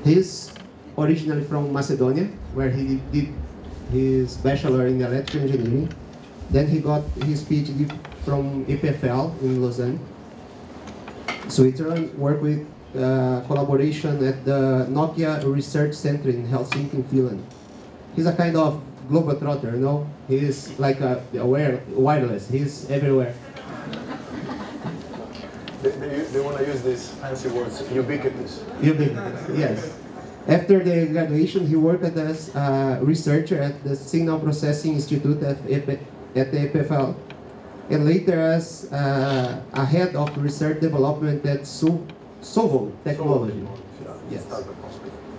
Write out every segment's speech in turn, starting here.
He's originally from Macedonia, where he did his bachelor in electrical engineering. Then he got his PhD from EPFL in Lausanne, Switzerland, worked with collaboration at the Nokia Research Center in Helsinki, Finland. He's a kind of globetrotter, you know? He's like a wireless, he's everywhere. They want to use these fancy words, ubiquitous. Ubiquitous, yes. After the graduation, he worked as a researcher at the Signal Processing Institute at the EPFL, and later as a head of research development at Sovo Technology. Yes.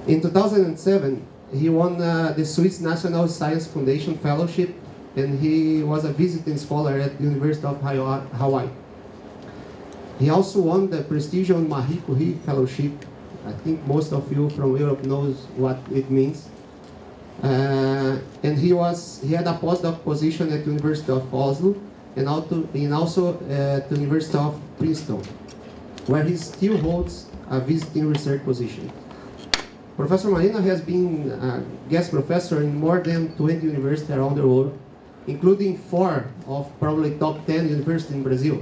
In 2007, he won the Swiss National Science Foundation Fellowship, and he was a visiting scholar at the University of Hawaii. He also won the prestigious Marie Curie Fellowship. I think most of you from Europe knows what it means. And he had a postdoc position at the University of Oslo and also at the University of Princeton, where he still holds a visiting research position. Professor Marina has been a guest professor in more than 20 universities around the world, including 4 of probably top 10 universities in Brazil.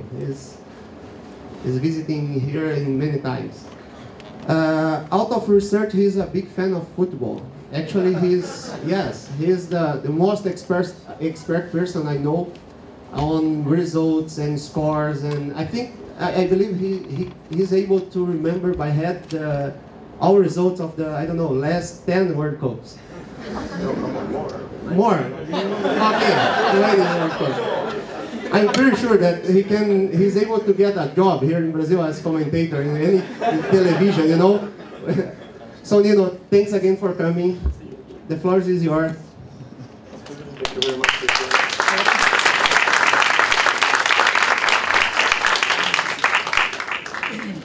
He's visiting here many times. Out of research, he's a big fan of football. Actually, he's the most expert person I know on results and scores, and I believe he's able to remember by head all results of the, I don't know, last 10 World Cups. No, come on, More? Okay, 20 World Cups. I'm pretty sure that he's able to get a job here in Brazil as commentator in any television, you know. So Nino, thanks again for coming. The floor is yours. Thank you very much.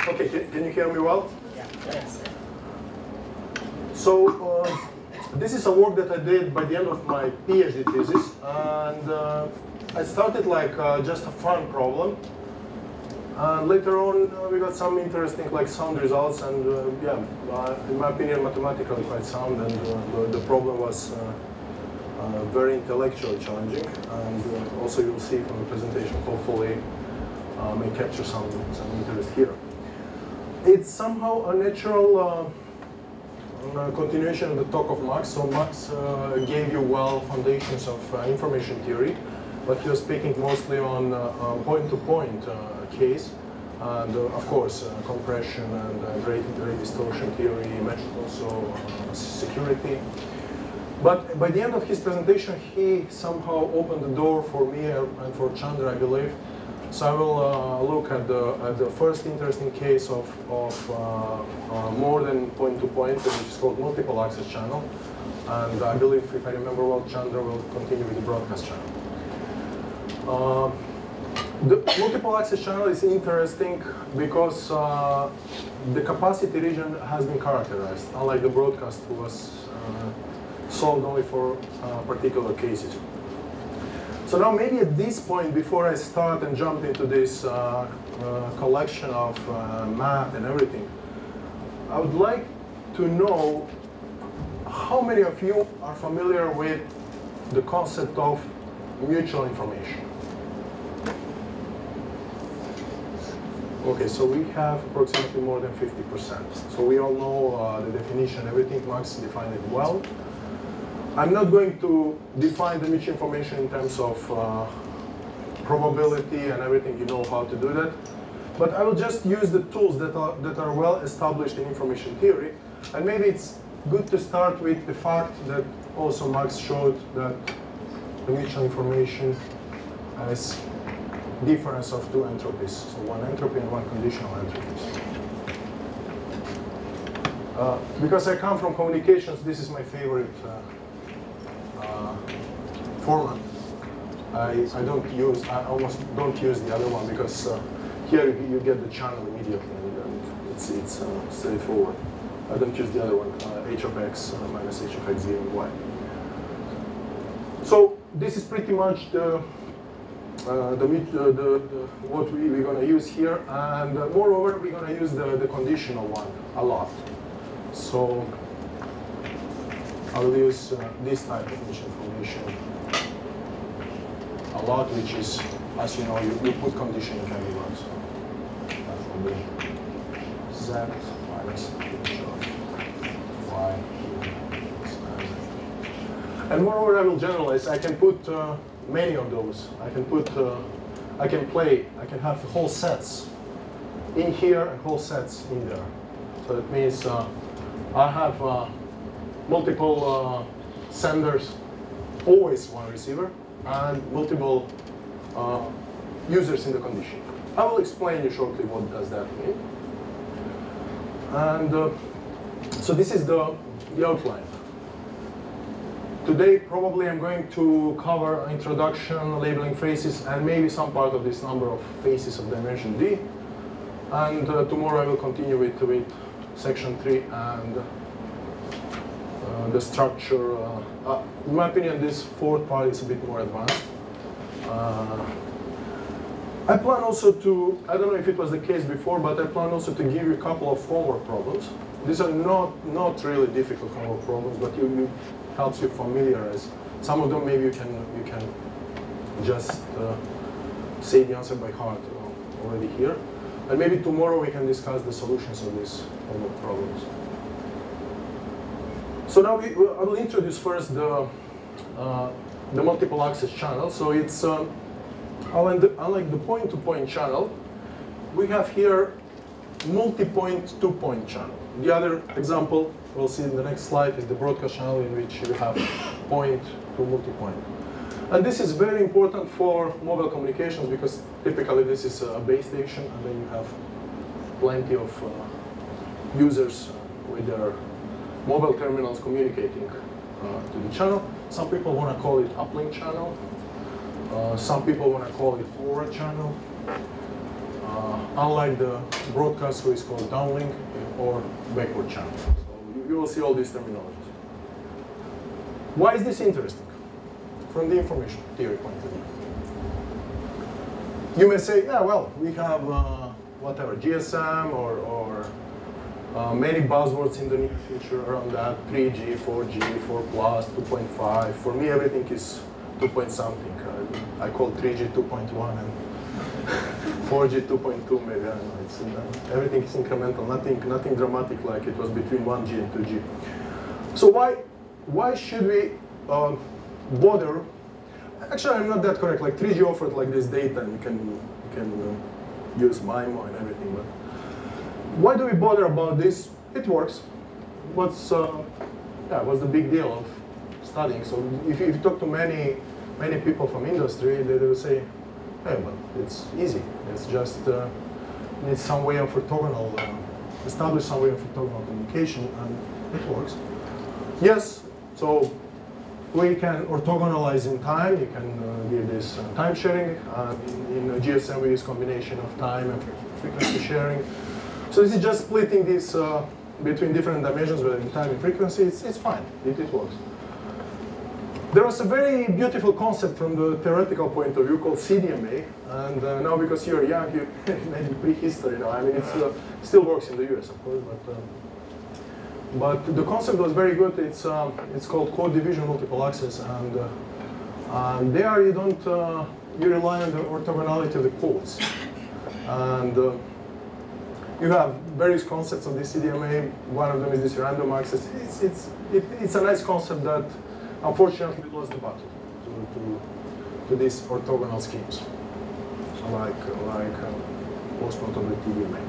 Okay, can you hear me well? Yes. So this is a work that I did by the end of my PhD thesis, and I started like just a fun problem, and later on we got some interesting like sound results, and in my opinion mathematically quite sound, and the problem was very intellectually challenging, and also you'll see from the presentation hopefully may capture some interest here. It's somehow a natural continuation of the talk of Max. So Max gave you foundations of information theory, but he was speaking mostly on point-to-point case, and of course compression and rate distortion theory, mentioned also security. But by the end of his presentation, he somehow opened the door for me and for Chandra, I believe. So I will look at the first interesting case of more than point-to-point, which is called multiple access channel. And I believe, if I remember well, Chandra will continue with the broadcast channel. The multiple access channel is interesting because the capacity region has been characterized, unlike the broadcast, who was solved only for particular cases. So now maybe at this point, before I start and jump into this collection of math and everything, I would like to know how many of you are familiar with the concept of mutual information. Okay, so we have approximately more than 50%. So we all know the definition, everything. Max defined it well. I'm not going to define the mutual information in terms of probability and everything, you know how to do that. But I will just use the tools that are well established in information theory. And maybe it's good to start with the fact that also Max showed that the mutual information has difference of 2 entropies. So 1 entropy and 1 conditional entropies. Because I come from communications, this is my favorite format. I almost don't use the other one because here you get the channel immediately, and it's straightforward. I don't use the other one, h of x minus h of x given y. So this is pretty much what we're going to use here, and moreover we're going to use the conditional one a lot. So I will use this type of mesh information a lot, which is, as you know, you put conditioning everywhere. So that will be z minus y. And moreover, I will generalize. I can put many of those. I can put, I can have whole sets in here and whole sets in there. So that means I have multiple senders, always one receiver, and multiple users in the condition. I will explain you shortly what does that mean. And so this is the outline. Today, probably I'm going to cover introduction, labeling phases, and maybe some part of this number of phases of dimension D. And tomorrow I will continue with section 3 and the structure. In my opinion, this fourth part is a bit more advanced. I plan also to, I don't know if it was the case before, but I plan also to give you a couple of homework problems. These are not really difficult homework problems, but you helps you familiarize. Some of them maybe you can just say the answer by heart already here. And maybe tomorrow we can discuss the solutions of these homework problems. So now I will introduce first the multiple access channel. So it's unlike the point-to-point channel, we have here multi-point two-point channel. The other example we'll see in the next slide is the broadcast channel, in which you have point to multi-point. And this is very important for mobile communications because typically this is a base station, and then you have plenty of users with their mobile terminals communicating to the channel. Some people want to call it uplink channel. Some people want to call it forward channel. Unlike the broadcast, which is called downlink or backward channel. So you will see all these terminologies. Why is this interesting? From the information theory point of view. You may say, yeah, well, we have whatever, GSM or many buzzwords in the near future around that, 3G, 4G, 4+, 2.5. For me, everything is 2 point something. I call 3G 2.1 and 4G 2.2 maybe. I don't know. It's everything is incremental, nothing dramatic like it was between 1G and 2G. So why should we bother? Actually, I'm not that correct. Like 3G offered like this data, and you can use MIMO and everything. But why do we bother about this? It works. What's the big deal of studying? So if you talk to many people from industry, they will say, hey, well, it's easy. It's just need some way of orthogonal, establish some way of orthogonal communication, and it works. Yes, so we can orthogonalize in time. You can give this time sharing. In GSM, we use combination of time and frequency sharing. So this is just splitting this between different dimensions, whether in time and frequency. It's fine. It works. There was a very beautiful concept from the theoretical point of view called CDMA. And now, because you're young, you maybe prehistory now. I mean, it still works in the US, of course, but the concept was very good. It's called code division multiple access, and there you don't you rely on the orthogonality of the codes, and you have various concepts of this CDMA. One of them is this random access. It's a nice concept that unfortunately lost the battle to these orthogonal schemes, like most notably TDMA.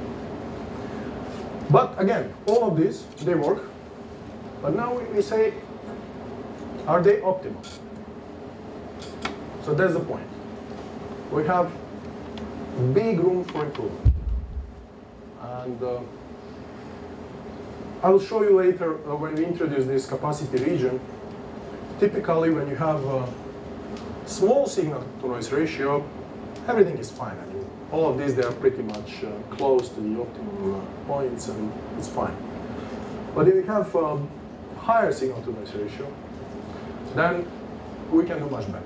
But again, all of these, they work. But now we say, are they optimal? So that's the point. We have big room for improvement. And I will show you later when we introduce this capacity region. Typically, when you have a small signal-to-noise ratio, everything is fine. I mean, all of these, they are pretty much close to the optimum points, and it's fine. But if you have a higher signal-to-noise ratio, then we can do much better.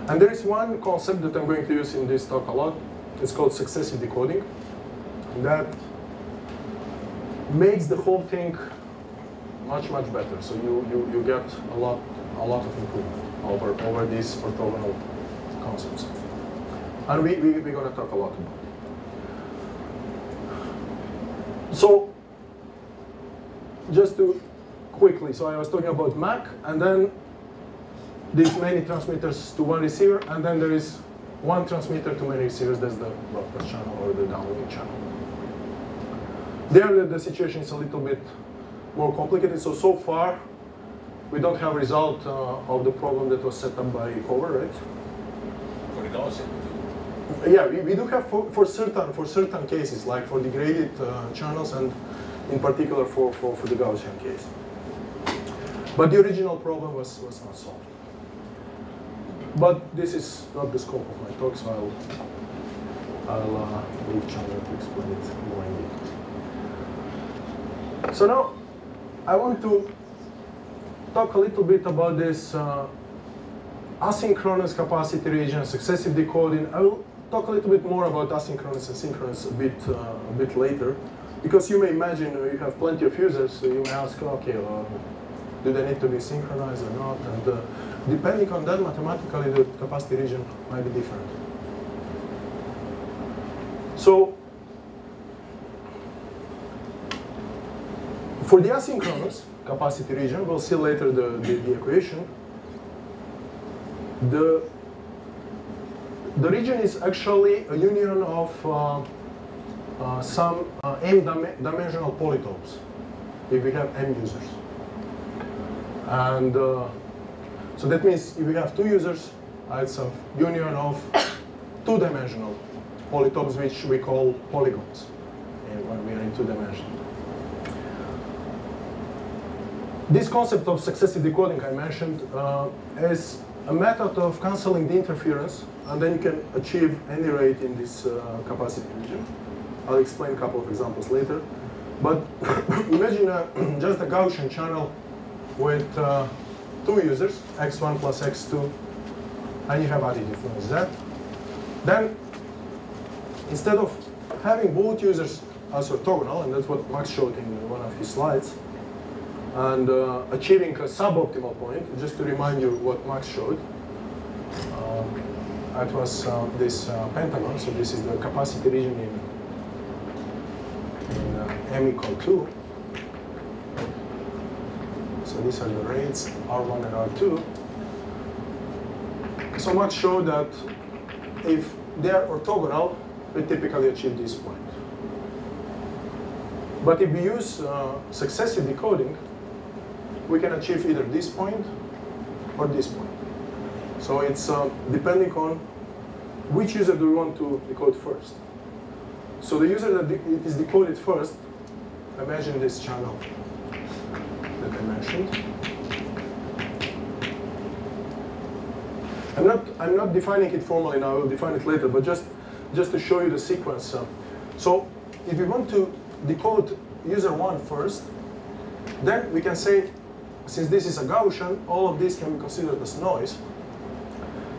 And there is one concept that I'm going to use in this talk a lot. It's called successive decoding. That makes the whole thing much better. So you get a lot of improvement over these orthogonal concepts, and we're going to talk a lot about it. So just to quickly, so I was talking about MAC, and then these many transmitters to one receiver, and then there is one transmitter to many receivers. That's the broadcast channel or the downloading channel. There, the situation is a little bit more complicated. So far, we don't have a result of the problem that was set up by Cover, right? For the Gaussian? Yeah, we do have for certain cases, like for degraded channels, and in particular for the Gaussian case. But the original problem was not solved. But this is not the scope of my talk, so I'll leave Chandra to explain it more in detail. So now, I want to talk a little bit about this asynchronous capacity region, successive decoding. I will talk a little bit more about asynchronous and synchronous a bit later, because you may imagine you have plenty of users, so you may ask, okay, do they need to be synchronized or not? And depending on that, mathematically, the capacity region might be different. So, for the asynchronous capacity region, we'll see later the equation. The region is actually a union of some m-dimensional polytopes, if we have m users. And so that means if we have two users, it's a union of two-dimensional polytopes, which we call polygons when we are in two dimensions. This concept of successive decoding I mentioned is a method of canceling the interference, and then you can achieve any rate in this capacity region. I'll explain a couple of examples later. But imagine just a Gaussian channel with two users, x1 plus x2, and you have additive noise Z. Then, instead of having both users as orthogonal, and that's what Max showed in one of his slides, and achieving a suboptimal point, just to remind you what Max showed, that was this pentagon. So this is the capacity region in m equal 2. So these are the rates, R1 and R2. So Max showed that if they are orthogonal, we typically achieve this point. But if we use successive decoding, we can achieve either this point or this point. So it's depending on which user do we want to decode first. So the user that it is decoded first, imagine this channel that I mentioned. I'm not defining it formally now, I will define it later, but just to show you the sequence. So if we want to decode user 1 first, then we can say, since this is a Gaussian, all of this can be considered as noise.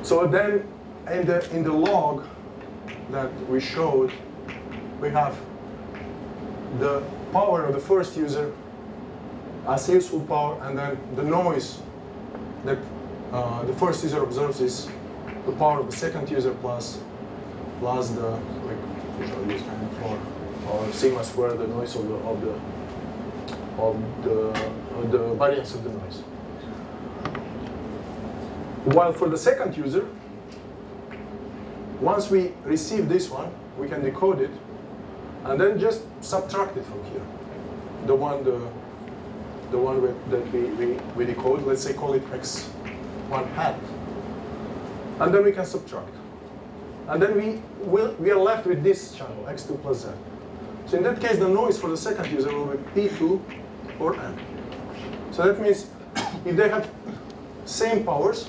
So then in the log that we showed, we have the power of the first user as useful power, and then the noise that the first user observes is the power of the second user plus the, like, usually use for or sigma square, the noise of the variance of the noise. While for the second user, once we receive this one, we can decode it, and then just subtract it from here. The one that we decode, let's say call it x1 hat, and then we can subtract, and then we are left with this channel x2 plus z. So in that case, the noise for the second user will be P2 or N. So that means if they have same powers,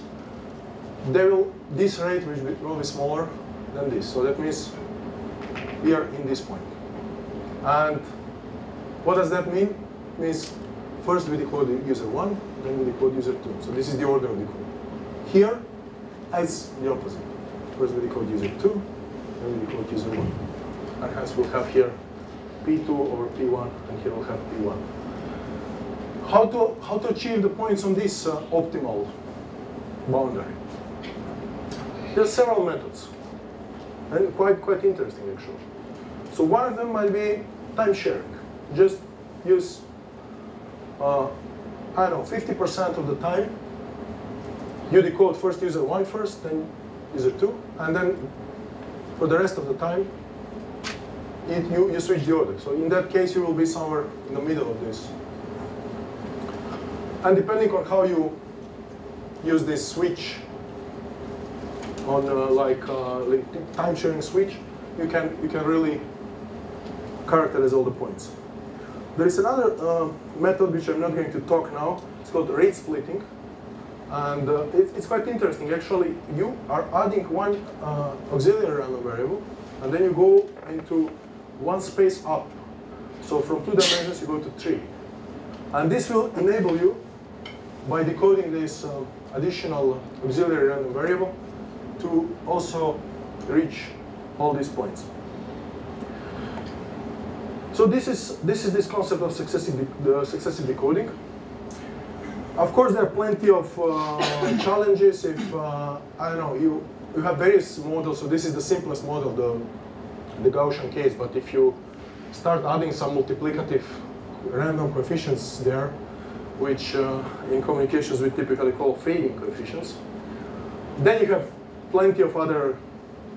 this rate will be smaller than this. So that means we are in this point. And what does that mean? It means first we decode user 1, then we decode user 2. So this is the order of decode. Here, it's the opposite. First we decode user 2, then we decode user 1. And hence we'll have here P2 over P1, and here we'll have P1. How to achieve the points on this optimal boundary? There are several methods, and quite interesting actually. So one of them might be time sharing. Just use, I don't know, 50% of the time, you decode first user 1 first, then user 2, and then for the rest of the time, you switch the order. So in that case, you will be somewhere in the middle of this. And depending on how you use this switch on like time sharing switch, you can really characterize all the points. There is another method which I'm not going to talk now. It's called rate splitting. And it's quite interesting. Actually, you are adding one auxiliary random variable, and then you go into one space up. So from 2 dimensions, you go to 3. And this will enable you, by decoding this additional auxiliary random variable, to also reach all these points. So this is this concept of successive decoding. Of course, there are plenty of challenges if, I don't know, you have various models. So this is the simplest model, the Gaussian case. But if you start adding some multiplicative random coefficients there, which in communications we typically call fading coefficients, then you have plenty of other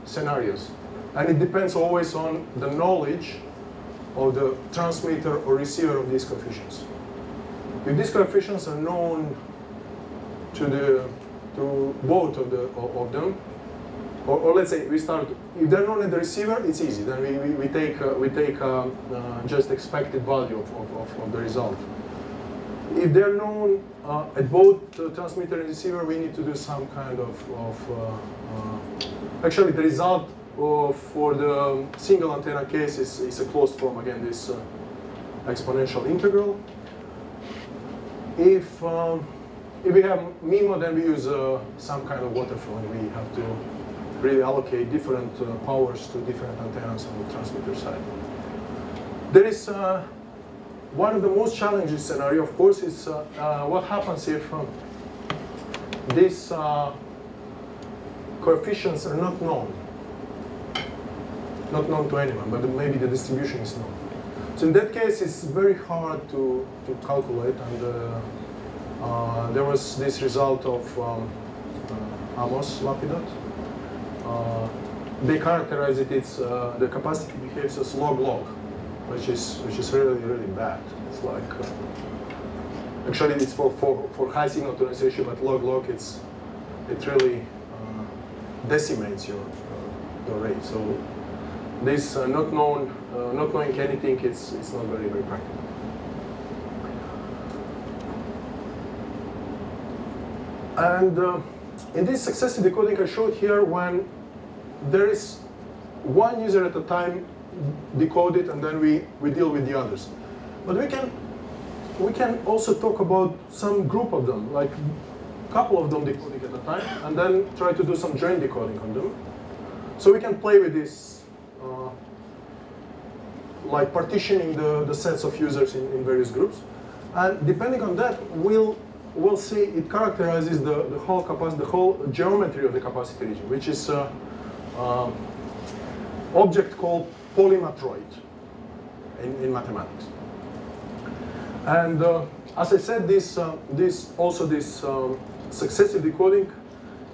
scenarios. And it depends always on the knowledge of the transmitter or receiver of these coefficients. If these coefficients are known to both of them, or let's say we start, if they're known at the receiver, it's easy. Then we take just expected value of the result. If they're known at both transmitter and receiver, we need to do some kind of actually the result for the single antenna case is a closed form, again, this exponential integral. If we have MIMO, then we use some kind of waterfall, and we have to really allocate different powers to different antennas on the transmitter side. There is one of the most challenging scenario, of course, is what happens if these coefficients are not known to anyone, but maybe the distribution is known. So in that case, it's very hard to calculate, and there was this result of Amos Lapidot. They characterize it, the capacity behaves as log-log, which is really bad. It's like, actually it's for high signal to noise ratio, but log-log, it really decimates your rate. So this not knowing anything, it's not very practical. And in this successive decoding I showed here, when there is one user at a time decoded, and then we deal with the others. But we can also talk about some group of them, like a couple of them decoding at a time, and then try to do some joint decoding on them. So we can play with this, like partitioning the sets of users in various groups. And depending on that, we'll see it characterizes the whole capacity, the whole geometry of the capacity region, which is object called polymatroid in mathematics. And as I said, this successive decoding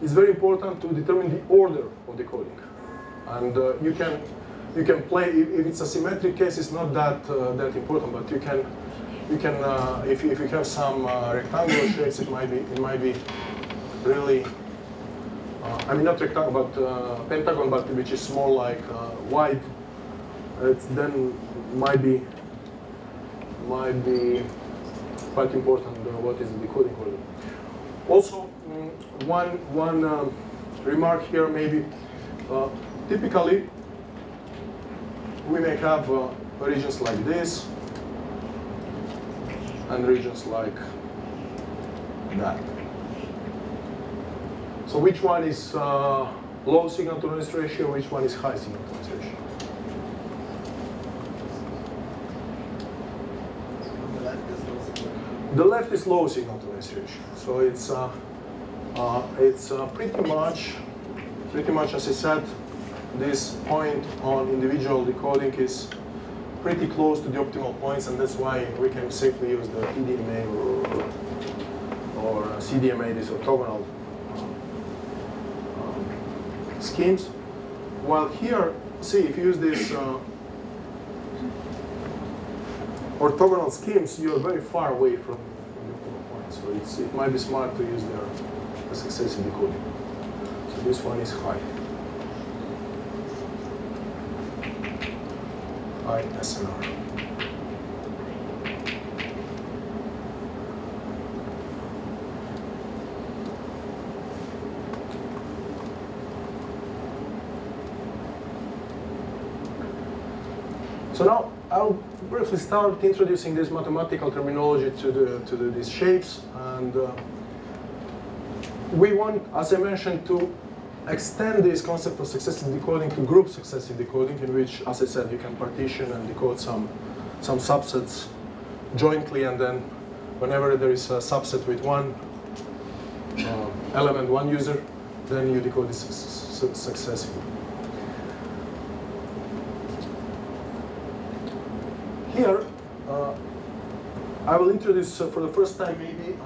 is very important to determine the order of decoding. And you can play, if it's a symmetric case, it's not that important, but you can if you have some rectangular shapes, it might be really, I mean not rectangle, but pentagon, but which is more like wide. It then might be quite important what is the decoding order. Also, one remark here maybe. Typically, we may have regions like this and regions like that. So which one is low signal to noise ratio, which one is high signal to noise ratio? The left is low signal to noise ratio. So it's pretty much as I said, this point on individual decoding is pretty close to the optimal points, and that's why we can safely use the EDMA or CDMA, these orthogonal schemes. While here, see, if you use these orthogonal schemes, you're very far away from the optimal points. So it might be smart to use the successive decoding. So this one is high. High SNR. So now I'll briefly start introducing this mathematical terminology to these shapes, and we want, as I mentioned, to extend this concept of successive decoding to group successive decoding, in which, as I said, you can partition and decode some subsets jointly, and then whenever there is a subset with one element, one user, then you decode it successively. Here, I will introduce for the first time maybe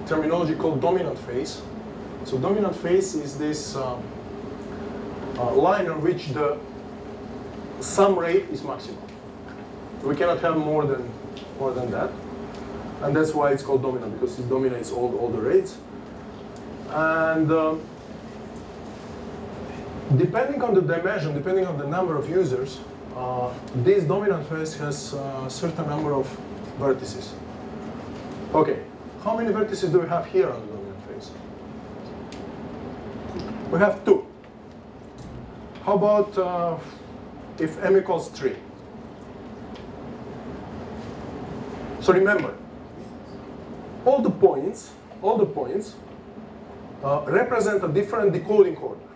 terminology called dominant phase. So dominant phase is this line on which the sum rate is maximal. We cannot have more than that, and that's why it's called dominant, because it dominates all the rates. And depending on the dimension, depending on the number of users, this dominant phase has a certain number of vertices. Okay, how many vertices do we have here on the dominant phase? We have 2. How about if m equals 3? So remember, all the points represent a different decoding order.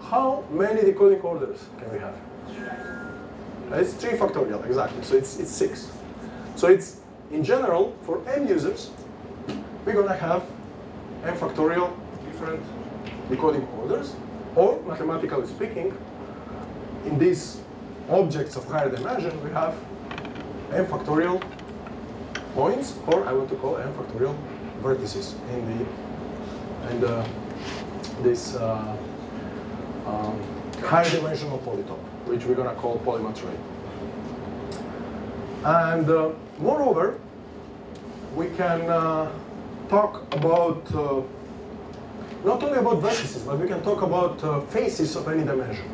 How many decoding orders can we have? It's 3 factorial, exactly. So it's 6. So it's, in general, for m users, we're going to have m factorial different decoding orders, or mathematically speaking, in these objects of higher dimension, we have m factorial points, or I want to call m factorial vertices in this higher dimensional polytope, which we're going to call polymath ray. And moreover, we can talk about not only about vertices, but we can talk about faces of any dimension.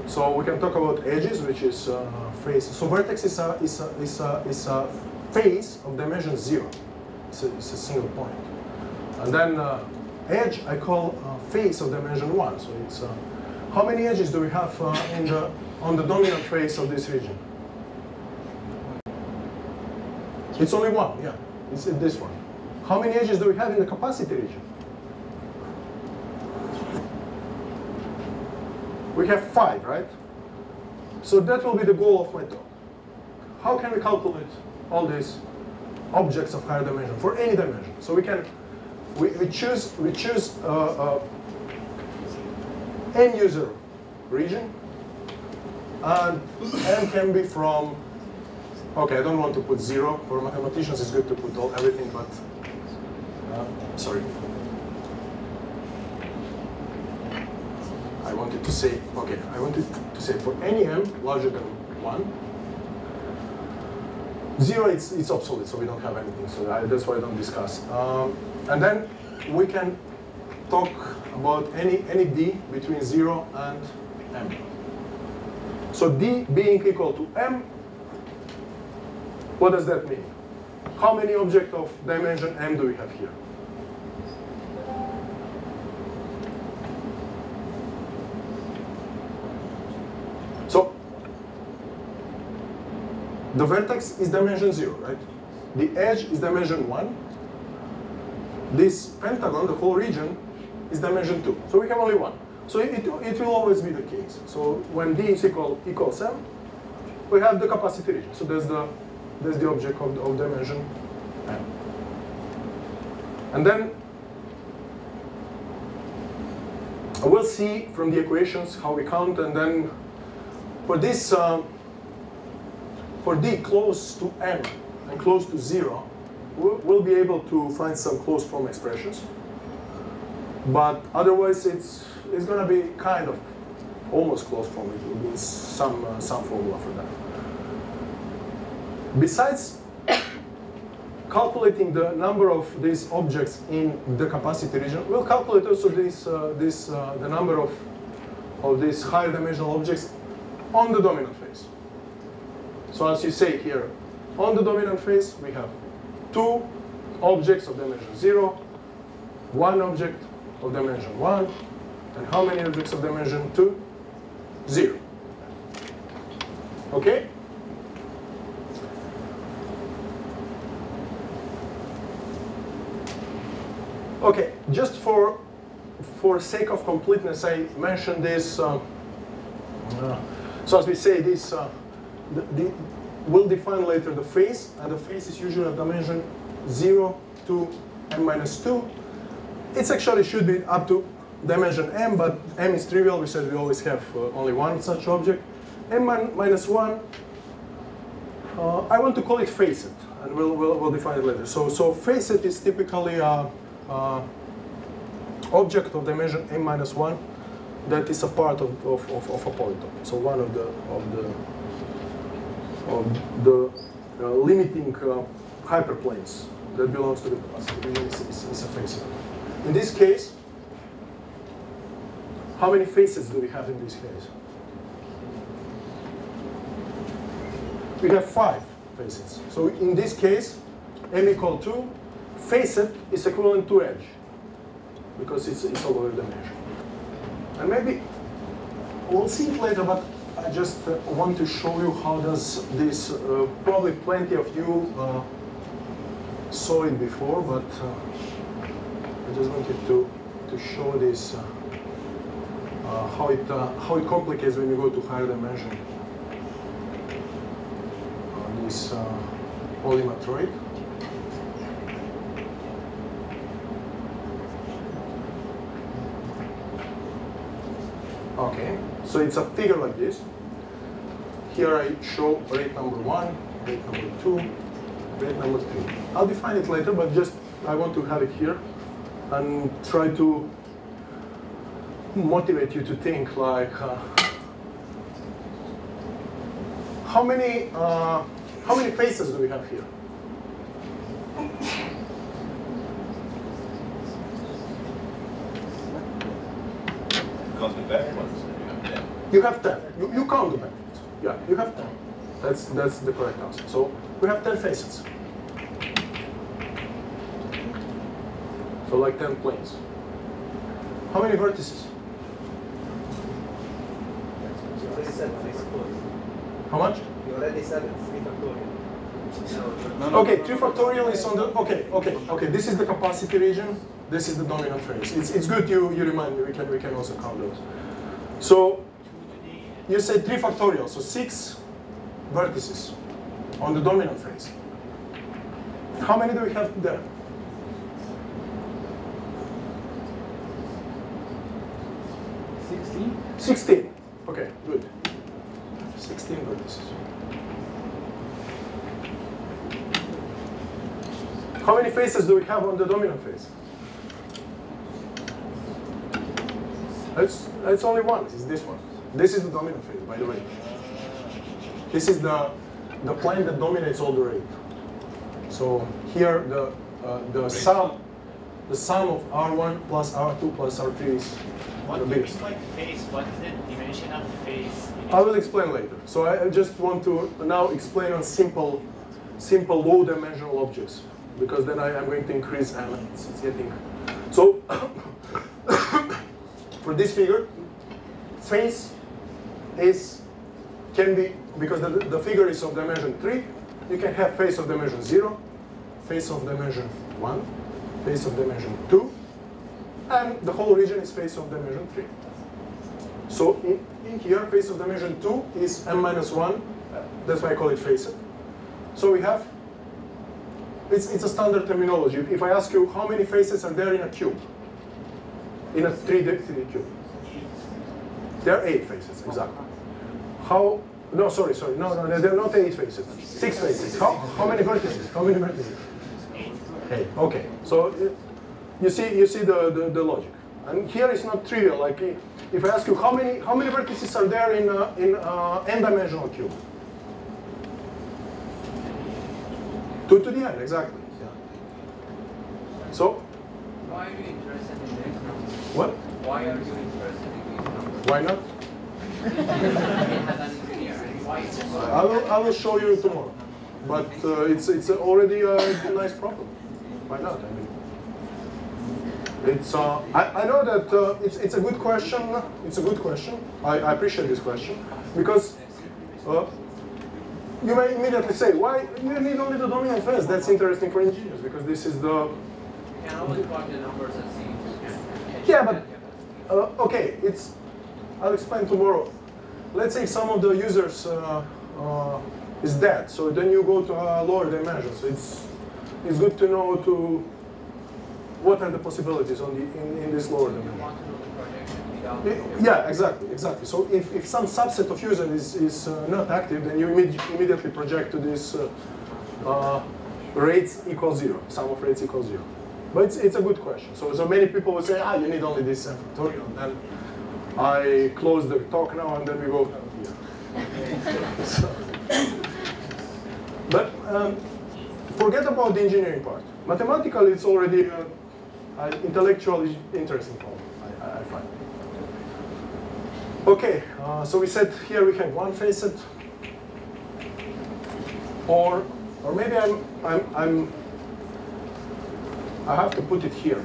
So we can talk about edges, which is face. So vertex is a face of dimension 0. It's a single point. And then edge I call face of dimension 1. So it's how many edges do we have on the dominant face of this region? It's only 1, yeah. It's this one. How many edges do we have in the capacity region? We have 5, right? So that will be the goal of my talk. How can we calculate all these objects of higher dimension for any dimension? So we choose n user region, and n can be from, okay, I don't want to put 0. For mathematicians it's good to put everything, but sorry. I wanted to say for any m larger than 1, 0 it's obsolete, so we don't have anything, so that's why I don't discuss. And then we can talk about any d between 0 and m. So d being equal to m, what does that mean? How many objects of dimension m do we have here? So the vertex is dimension 0, right? The edge is dimension 1. This pentagon, the whole region, is dimension 2. So we have only 1. So it will always be the case. So when d is equals m, we have the capacity region. So there's the That's the object of dimension m. And then we'll see from the equations how we count, and then for this, for d close to m and close to 0, we'll be able to find some closed form expressions. But otherwise, it's going to be kind of almost closed form. It will be some formula for that. Besides calculating the number of these objects in the capacity region, we'll calculate also the number of these higher dimensional objects on the dominant phase. So as you say here, on the dominant phase, we have 2 objects of dimension 0, 1 object of dimension 1, and how many objects of dimension 2? 0. Okay? Okay, just for sake of completeness, I mentioned this. So as we say, this we'll define later the phase, and the phase is usually of dimension 0 to m minus 2. It actually should be up to dimension m, but m is trivial. We said we always have only one such object. M minus 1, I want to call it facet, and we'll define it later. So facet is typically object of dimension m minus 1 that is a part of a polytope. So one of the limiting hyperplanes that belongs to the capacity region is a facet. In this case, how many facets do we have in this case? We have 5 facets. So in this case, m equal 2, facet is equivalent to edge, because it's a lower dimension. And maybe we'll see it later, but I just want to show you how does this, probably plenty of you saw it before, but I just wanted to show this, how it complicates when you go to higher dimension. This polymatroid. Okay, so it's a figure like this. Here I show rate number 1, rate number 2, rate number 3. I'll define it later, but just I want to have it here and try to motivate you to think like how many faces do we have here? Count the back ones. You have 10. You count the back ones. Yeah, you have 10. That's the correct answer. So we have 10 faces. So like 10 planes. How many vertices? How much? You already said it, 3 factorial. Okay, 3 factorial is on the, okay. This is the capacity region. This is the dominant phase. It's good you remind me. We can also count those. So you said 3 factorial, so 6 vertices on the dominant phase. How many do we have there? 16. 16. Okay, good. 16 vertices. How many faces do we have on the dominant phase? It's only one. It's this one. This is the dominant phase, by the way. This is the plane that dominates all the rate. So here the sum of R1 plus R2 plus R3 is what the biggest. What like phase? What is the dimension of phase? I will explain later. So I just want to now explain on simple low dimensional objects, because then I'm going to increase m. It's getting so. For this figure, phase can be, because the figure is of dimension 3, you can have phase of dimension 0, phase of dimension 1, phase of dimension 2, and the whole region is phase of dimension 3. So in here, phase of dimension 2 is m minus 1, that's why I call it facet. So we have, it's a standard terminology. If I ask you how many faces are there in a cube, in a 3D cube, there are 8 faces, exactly. How, no, sorry, no, there are not 8 faces, 6 faces. How many vertices? How many vertices? 8. Okay, so you see the logic. And here it's not trivial. Like if I ask you how many vertices are there in n-dimensional cube? 2 to the n, exactly. Yeah. So. Why are you interested in these numbers? What? Why are you interested in these numbers? Why not? I will show you tomorrow. But it's already a nice problem. Why not? I mean, it's I know that it's a good question. It's a good question. I appreciate this question because you may immediately say, why you need only the dominant phase? That's interesting for engineers because this is the. You can only plug the numbers and see if you can. Yeah, but okay, I'll explain tomorrow. Let's say some of the users is dead, so then you go to a lower dimension. So it's good to know what are the possibilities in this lower dimension. You want to know the projection without. Yeah, exactly. So if some subset of user is not active, then you immediately project to this rates equal 0. Sum of rates equals 0. But it's a good question. So many people will say, you need only this factorial. And then I close the talk now, and then we go here. But forget about the engineering part. Mathematically, it's already an intellectually interesting problem, I find. Okay, so we said here we have one facet, or maybe I have to put it here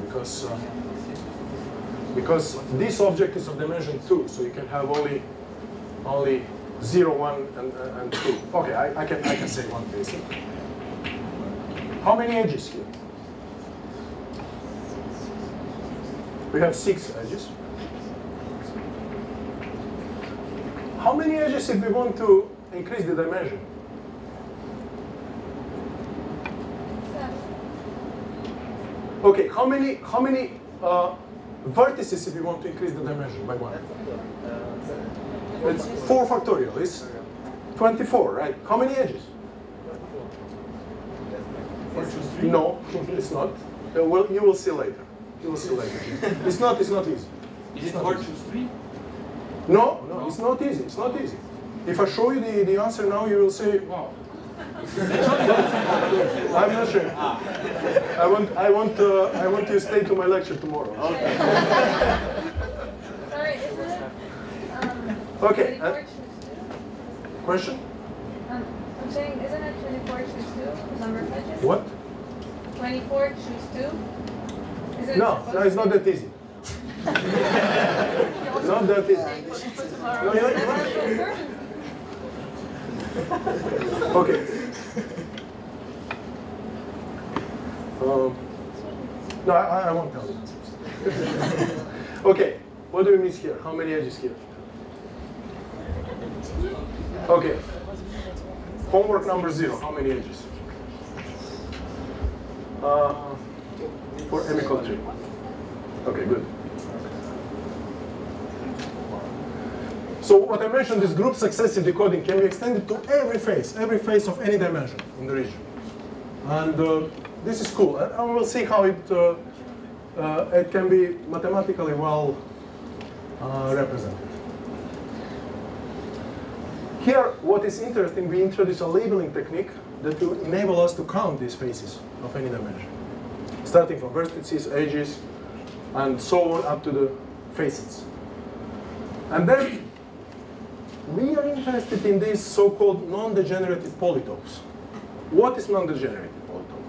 because this object is of dimension 2, so you can have only 0, 1, and 2. Okay, I can say one facet. How many edges here? We have 6 edges. How many edges if we want to increase the dimension? 7. Okay, how many vertices if we want to increase the dimension by 1? It's 4 factorial. It's 24, right? How many edges? No, it's not. Well, you will see later. You will see later. It's not easy. Is it 4 choose 3? No, it's not easy. It's not easy. If I show you the answer now, you will say, wow. I'm not sure. I want you to stay to my lecture tomorrow. Okay. Sorry, isn't it? Okay. 24 choose 2? Question? I'm saying, isn't it 24 choose 2? The number of edges? What? 24 choose 2? Isn't No, it's not that easy. Not that easy. No, you're okay. No, I won't tell you. Okay, what do we miss here? How many edges here? Okay. Homework number 0. How many edges? For m equal 3. Okay, good. So what I mentioned, this group successive decoding can be extended to every face of any dimension in the region. And this is cool. And we'll see how it can be mathematically well represented. Here, what is interesting, we introduce a labeling technique that will enable us to count these faces of any dimension, starting from vertices, edges, and so on up to the facets. And then we are interested in these so-called non-degenerative polytopes. What is non-degenerative polytope?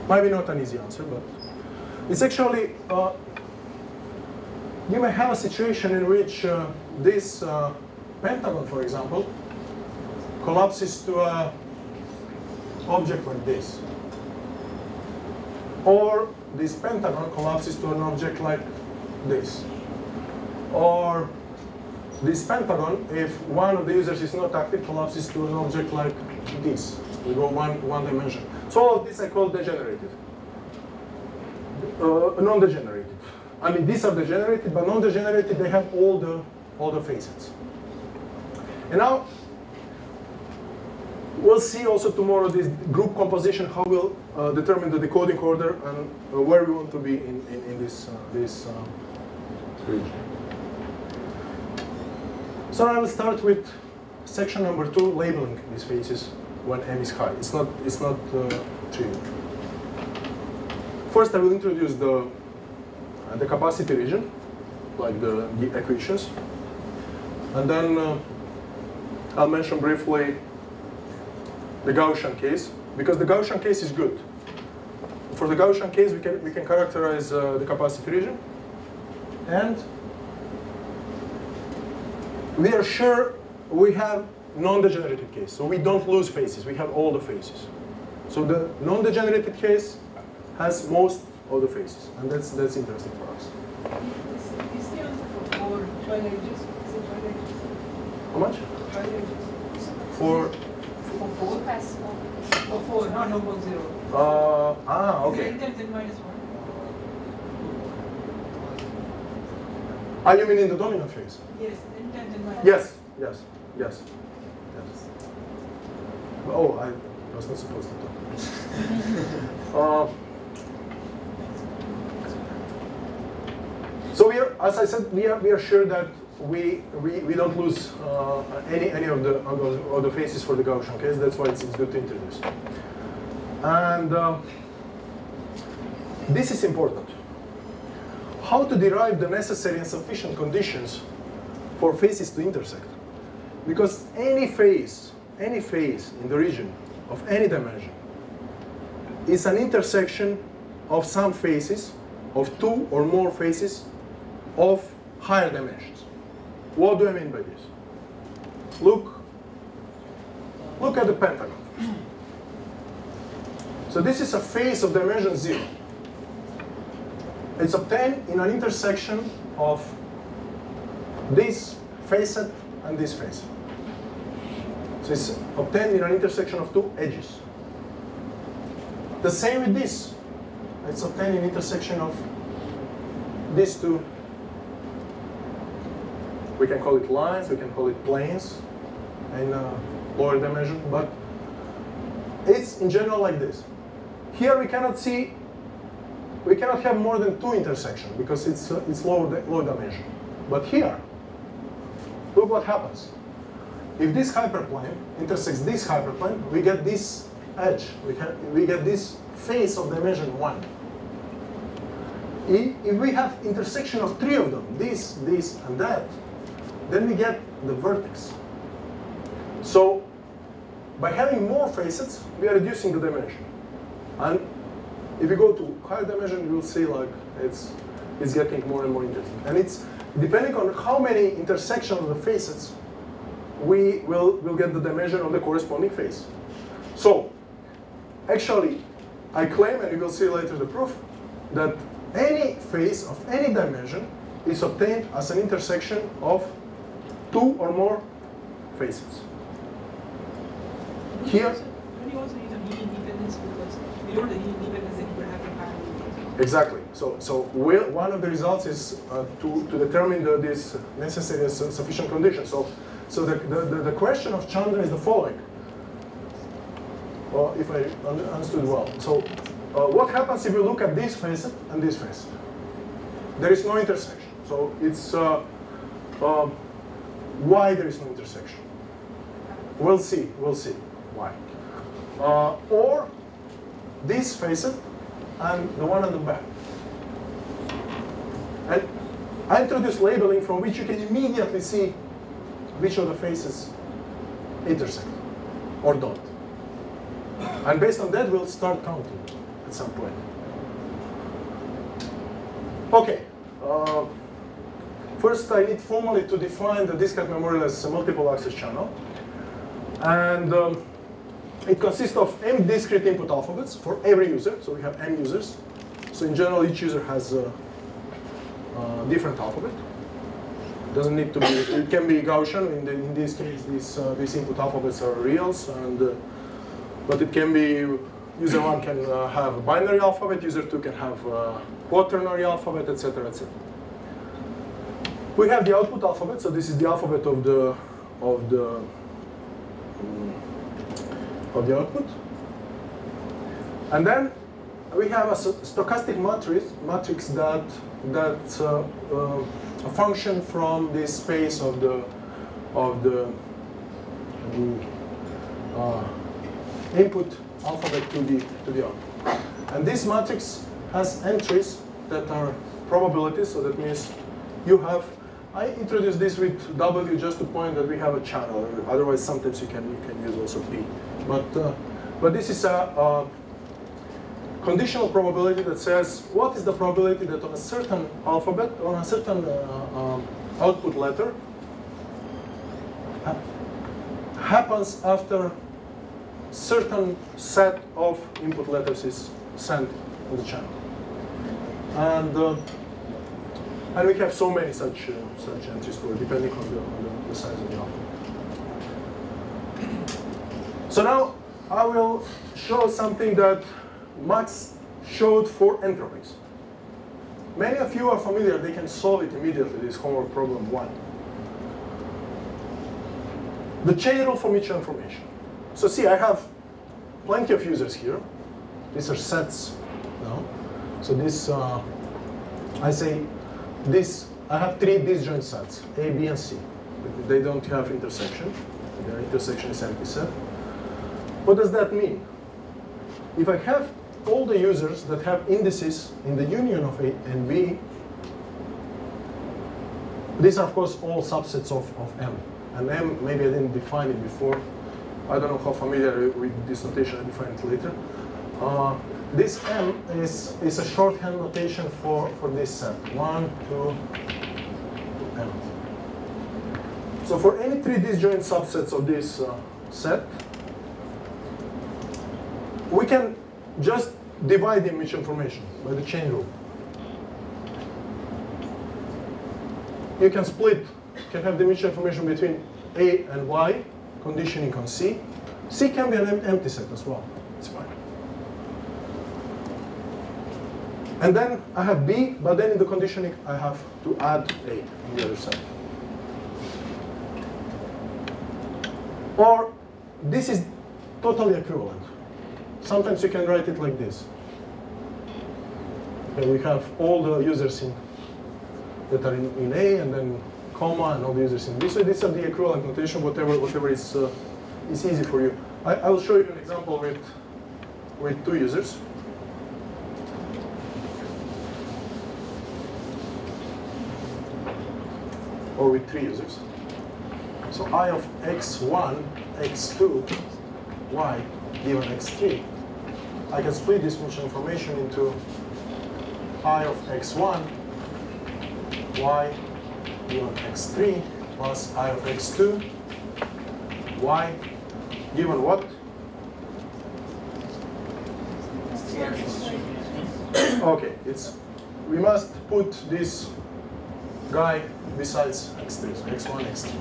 Maybe not an easy answer, but it's actually, you may have a situation in which this pentagon, for example, collapses to an object like this. Or this pentagon collapses to an object like this. Or this pentagon, if one of the users is not active, collapses to an object like this. We go one dimension. So all of this I call degenerated. Non-degenerated. I mean, these are degenerated, but non-degenerated, they have all the facets. And now, we'll see also tomorrow this group composition, how we'll determine the decoding order and where we want to be in this region. So I will start with section number 2, labeling these faces when m is high. It's not trivial. First, I will introduce the capacity region, like the equations, and then I'll mention briefly the Gaussian case, because the Gaussian case is good. For the Gaussian case, we can characterize the capacity region, and we are sure we have non-degenerated case, so we don't lose faces. We have all the faces. So the non-degenerated case has most of the faces, and that's interesting for us. Is the answer for 4 trial edges? Is it trial edges? How much? Trial edges. For For 4? For 4, not number 0. okay. N times n minus 1. Ah, you mean in the dominant phase? Yes, n times n minus 1. Yes. Oh, I was not supposed to talk. So we are, as I said, we are sure that we don't lose any of the phases for the Gaussian case. That's why it's good to introduce. And this is important. How to derive the necessary and sufficient conditions for phases to intersect? Because any phase in the region of any dimension is an intersection of some phases, of 2 or more phases of higher dimensions. What do I mean by this? Look at the pentagon. So this is a phase of dimension 0. It's obtained in an intersection of this facet and this facet. So it's obtained in an intersection of 2 edges. The same with this. It's obtained in intersection of these 2. We can call it lines, we can call it planes in lower dimension, but it's in general like this. Here we cannot have more than 2 intersections because it's low dimension. But here, look what happens. If this hyperplane intersects this hyperplane, we get this edge. We get this face of dimension 1. If we have intersection of 3 of them, this, and that, then we get the vertex. So by having more facets, we are reducing the dimension. And if you go to higher dimension, you will see like it's getting more and more interesting. And it's depending on how many intersections of the facets, we will get the dimension of the corresponding face. So actually, I claim, and you will see later the proof, that any face of any dimension is obtained as an intersection of 2 or more facets. Here, Can you also use a mean independence because we don't have independence that you would have in higher. exactly. So one of the results is to determine this necessary and sufficient conditions. So the question of Chandra is the following. Well, if I understood well. So what happens if you look at this facet and this facet? There is no intersection. So it's why there is no intersection. We'll see why. Or this facet and the one on the back. And I introduce labeling from which you can immediately see which of the faces intersect or don't. And based on that, we'll start counting at some point. Okay. First, I need formally to define the discrete memorial as a multiple access channel. And it consists of m discrete input alphabets for every user. So we have m users. So in general, each user has a different alphabet. Doesn't need to be, it can be Gaussian. In this case, these input alphabets are reals. And But it can be, user 1 can have a binary alphabet, user 2 can have a quaternary alphabet, etc., etc. We have the output alphabet, so this is the alphabet of the output. And then we have a stochastic matrix that a function from this space of the input alphabet to the output. And this matrix has entries that are probabilities, so that means you have, I introduced this with W just to point that we have a channel, otherwise sometimes you can use also P. But this is a conditional probability that says what is the probability that on a certain alphabet, on a certain output letter happens after certain set of input letters is sent on the channel. And we have so many such entries for depending on the size of the alphabet. So now I will show something that Max showed for entropies. Many of you are familiar, they can solve it immediately, this homework problem 1. The chain rule for mutual information. So see, I have plenty of users here. These are sets now. So this, I say, I have 3 disjoint sets, A, B, and C. They don't have intersection. Their intersection is empty set. What does that mean? If I have all the users that have indices in the union of A and B, these are of course all subsets of M. And M, maybe I didn't define it before. I don't know how familiar with this notation, I'll define it later. This M is a shorthand notation for this set. 1, 2, M. So for any 3 disjoint subsets of this set, we can just divide the mutual information by the chain rule. You can have the mutual information between A and Y, conditioning on C. C can be an empty set as well, it's fine. And then I have B, but then in the conditioning I have to add A on the other side. Or this is totally equivalent. Sometimes you can write it like this. Okay, we have all the users that are in A, and then comma, and all the users in B. So these are the equivalent notation, whatever is easy for you. I will show you an example with 2 users. Or with 3 users. So I of x1, x2, y given x3. I can split this mutual information into I of x1, y given x3 plus I of x2, y given what? Okay, we must put this guy besides x3, so x1, x3.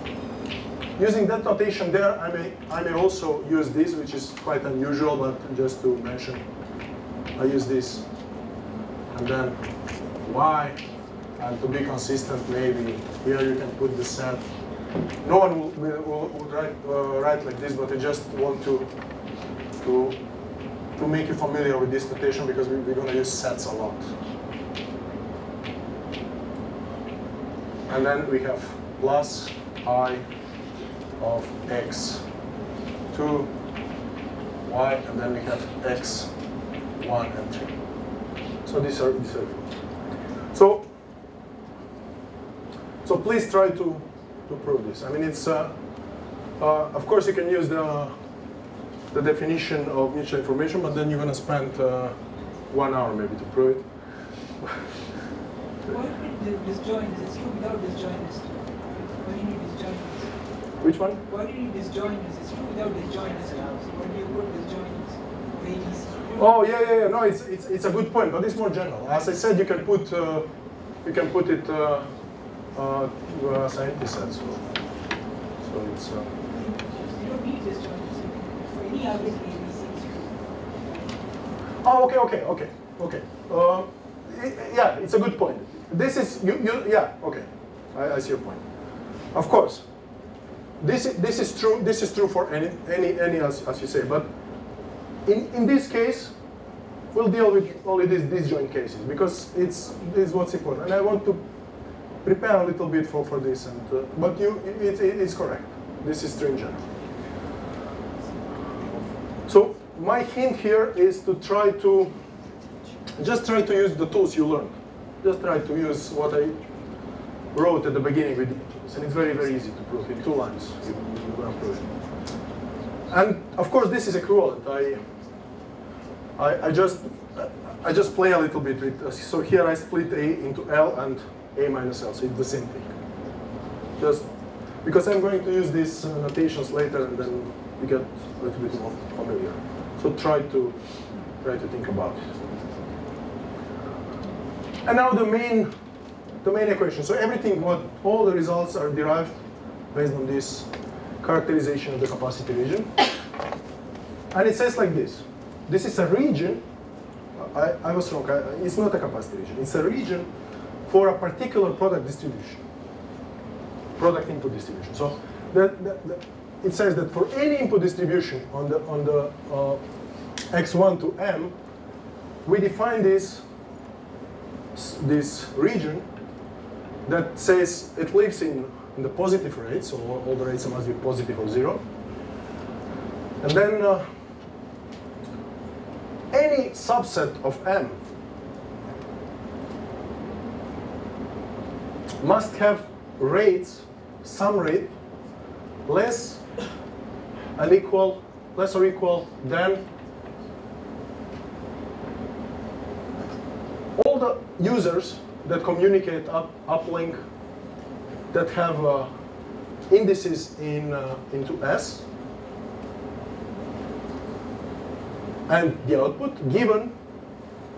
Using that notation there, I may also use this, which is quite unusual, but just to mention, I use this, and then y, and to be consistent, maybe here you can put the set. No one will write like this, but I just want to make you familiar with this notation because we're going to use sets a lot. And then we have plus I of x2, y, and then we have x1 and 3. So these are so please try to prove this. I mean, it's of course you can use the definition of mutual information, but then you're going to spend 1 hour maybe to prove it. Why do you need disjoint? It's true without disjoint. Why do you need disjoint? Which one? Why do you need disjoint? It's true without disjoint. When do you put disjoint? Oh yeah. No, it's a good point, but it's more general. As I said, you can put it as an empty set. So it's. You don't need disjoint for any arbitrary ABC. Oh, okay. Yeah, it's a good point. This is yeah, okay. I see your point. Of course, this is true. This is true for any as you say. But in this case, we'll deal with only these joint cases because this is what's important. And I want to prepare a little bit for this. And but it's correct. This is true in general. So my hint here is to try to use the tools you learned. Just try to use what I wrote at the beginning with tools, and it's very, very easy to prove in 2 lines. You're going to prove it. And of course, this is equivalent. I just play a little bit with. So here I split A into L and A minus L. So it's the same thing. Just because I'm going to use these notations later, and then you get a little bit more familiar. So try to think about it. And now the main equation. So all the results are derived based on this characterization of the capacity region. And it says like this. This is a region. I was wrong. It's not a capacity region. It's a region for a particular product distribution. Product input distribution. So it says that for any input distribution on the x1 to m, we define this region that says it lives in the positive rates, so all the rates must be positive or 0. And then any subset of m must have rates, some rate, less or equal than all the users that communicate uplink that have indices into S and the output given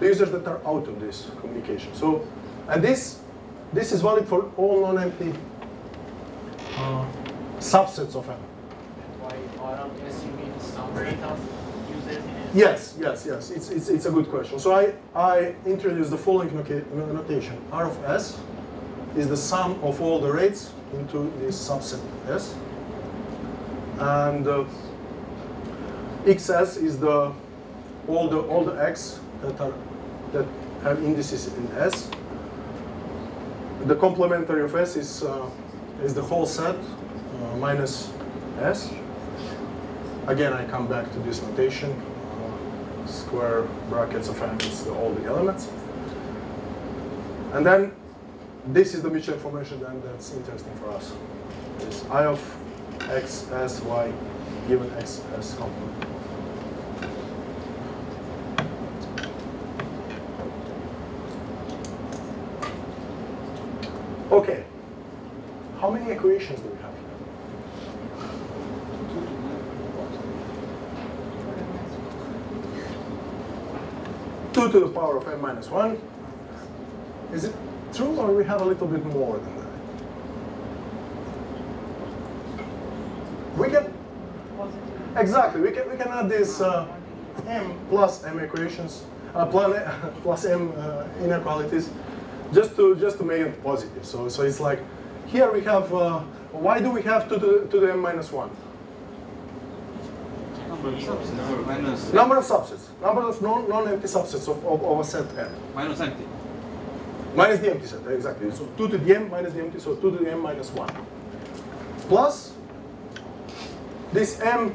the users that are out of this communication. So, and this is valid for all non-empty subsets of M. Why out of S you mean some rate of users in S? Yes. It's a good question. So I introduced the following notation. R of S is the sum of all the rates into this subset S, and XS is all the X that have indices in S. The complementary of S is the whole set minus S. Again, I come back to this notation. Square brackets of M is all the elements. And then this is the mutual information then that's interesting for us. It's I of X, S, Y given X, S complement. Okay. How many equations do we have here? 2 to the power of m minus 1. Is it true, or we have a little bit more than that? We can exactly. We can add this m plus m equations plus m inequalities just to make it positive. So it's like here we have. Why do we have 2 to the m minus 1? Number of subsets. Number of non-empty subsets of a set M. Minus empty. Minus the empty set, exactly. So 2 to the m minus the empty, so 2 to the m minus 1. Plus this m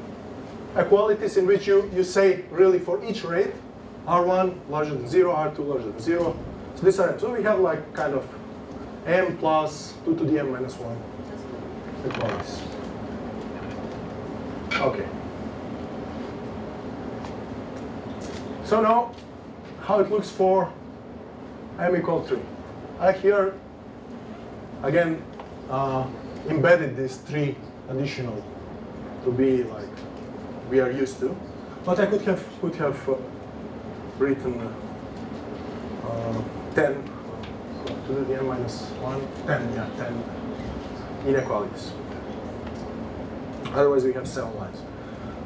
equalities in which you say really for each rate, R1 larger than 0, R2 larger than 0. So these are m. So we have like kind of m plus 2 to the m minus 1 equalities. Okay. So now, how it looks for m equal 3. I here, again, embedded these 3 additional to be like we are used to. But I could have written 10 to the n minus 1, 10 inequalities. Otherwise, we have 7 lines.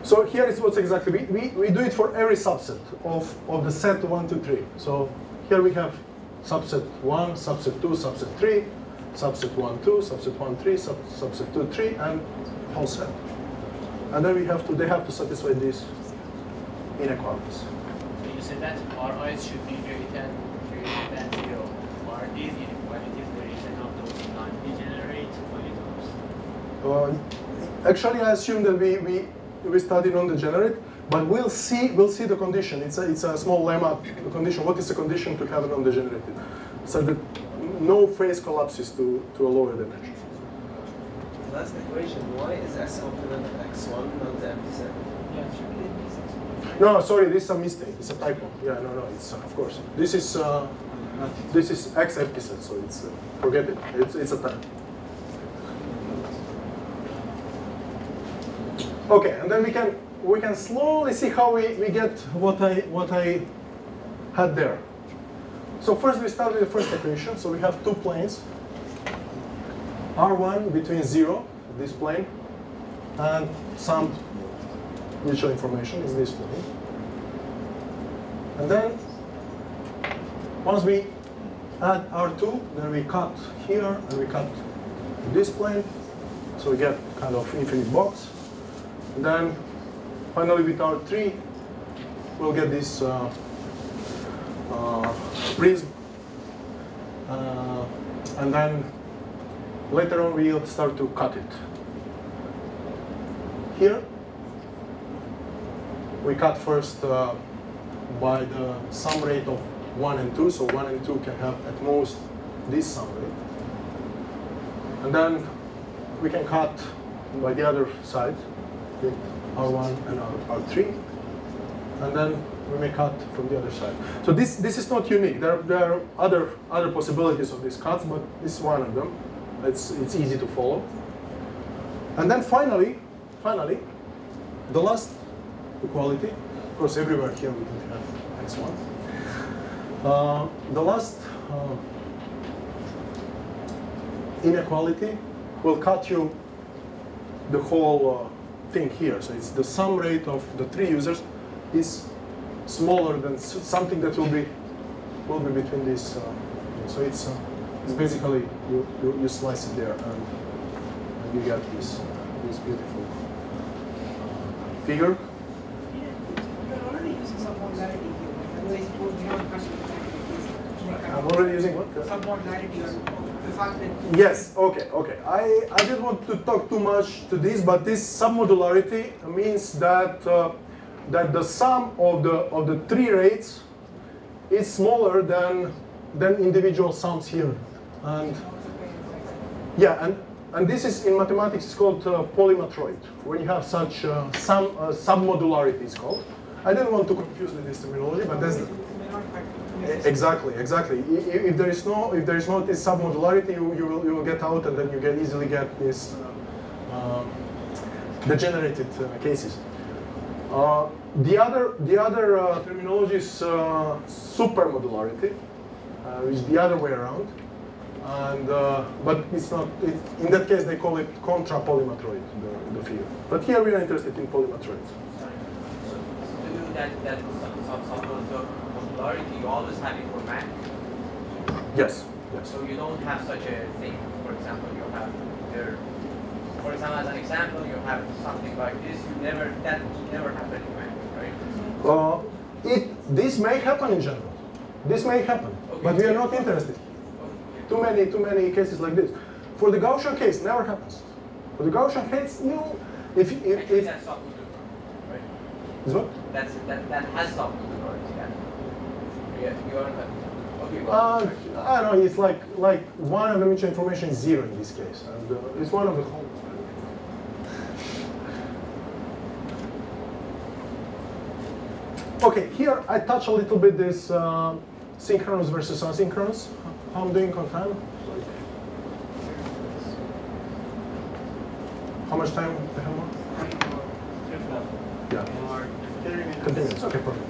So here is what's exactly, we do it for every subset of the set 1, 2, 3. So here we have subset 1, subset 2, subset 3, subset 1, 2, subset 1, 3, subset 2, 3, and whole set. And then they have to satisfy these inequalities. So you said that Ris should be greater than 0. Are these inequalities the reason of those non-degenerate polynomials? Actually, I assume that we studied on the degenerate, but we'll see the condition. It's a small lemma condition. What is the condition to have it non-degenerated? So that no phase collapses to a lower dimension. Last equation, why is S complement of x1 not the empty set? Yeah, it should be the empty set. No, sorry, this is a mistake. It's a typo. Yeah, no, it's of course. This is x empty set, so it's forget it. It's a typo. Okay, and then we can slowly see how we get what I had there. So first we start with the first equation. So we have two planes. R1 between 0, this plane, and some mutual information is this plane. And then once we add R2, then we cut here and we cut this plane. So we get kind of infinite box. And then finally with R3, we'll get this prism. And then later on, we'll start to cut it. Here, we cut first by the sum rate of 1 and 2. So 1 and 2 can have at most this sum rate. And then we can cut by the other side with R1 and R3. And then we may cut from the other side. So this is not unique. There are other possibilities of these cuts, but this is one of them. It's easy to follow. And then finally, the last equality. Of course, everywhere here we don't have x1. The last inequality will cut you the whole thing here. So it's the sum rate of the three users is smaller than something that will be between these. So it's basically you slice it there and you get this beautiful figure. You're already using some modularity here. Otherwise, it would not touch the I'm already using what? some modularity or the fact that. Yes. Okay. I didn't want to talk too much to this, but this submodularity means that that the sum of the three rates is smaller than individual sums here. And yeah, and this is in mathematics is called polymatroid. When you have such submodularity is called. I didn't want to confuse with this terminology, but that's exactly. If there is no this submodularity, you will get out, and then you can easily get this degenerated cases. The other terminology is supermodularity, which is the other way around. And but it's not. In that case, they call it contra-polymatroid, the field. But here we are interested in polymatroids. So to do that modularity, you always have it for math. Yes. So you don't have such a thing. For example, you have there. For example, as an example, you have something like this. That never happened in math, right? This may happen in general. This may happen, okay, but we are not interested. Too many cases like this. For the Gaussian case, never happens. For the Gaussian case, if that's submodularity, right? Is what? That has submodularity. Yeah. You are okay. Well, I don't know. It's like one of the mutual information is 0 in this case, and it's one of the whole. Okay, here I touch a little bit this synchronous versus asynchronous. How I'm doing on time? How much time do I have more? Yeah. 30 minutes. Okay, perfect.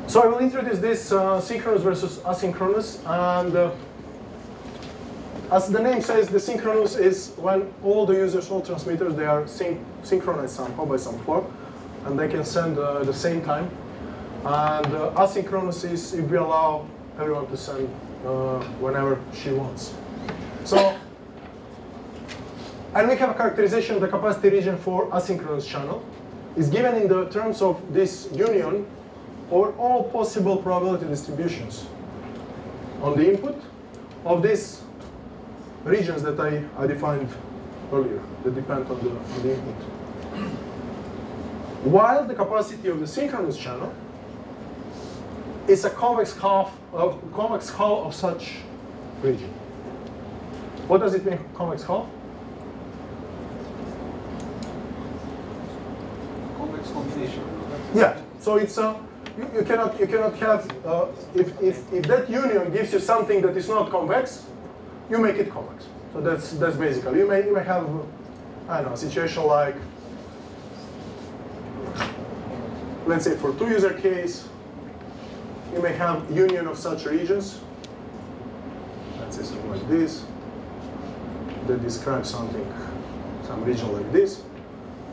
So I will introduce this synchronous versus asynchronous, and As the name says, the synchronous is when all the users, all transmitters, they are synchronized somehow by some clock, and they can send at the same time. And asynchronous is if we allow everyone to send whenever she wants. So, and we have a characterization of the capacity region for asynchronous channel. It's given in the terms of this union over all possible probability distributions on the input of these regions that I defined earlier that depend on the input. While the capacity of the synchronous channel is a convex hull of such region. What does it mean, convex hull? Convex combination. Yeah. So it's you cannot have if that union gives you something that is not convex, you make it convex. So that's basically you may have I don't know a situation like, let's say for 2-user case, you may have union of such regions. Let's say something like this that describes some region like this.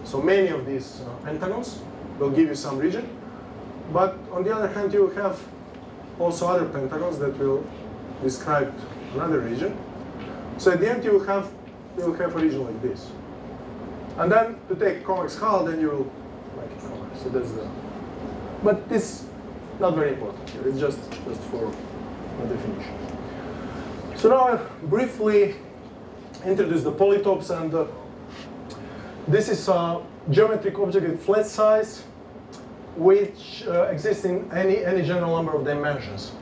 So many of these pentagons will give you some region, but on the other hand, you have also other pentagons that will describe another region. So at the end, you will have a region like this. And then to take convex hull, then you will make it convex. So that's the. But this not very important here. It's just for a definition. So now I'll briefly introduce the polytopes, and this is a geometric object with flat size, which exists in any general number of dimensions.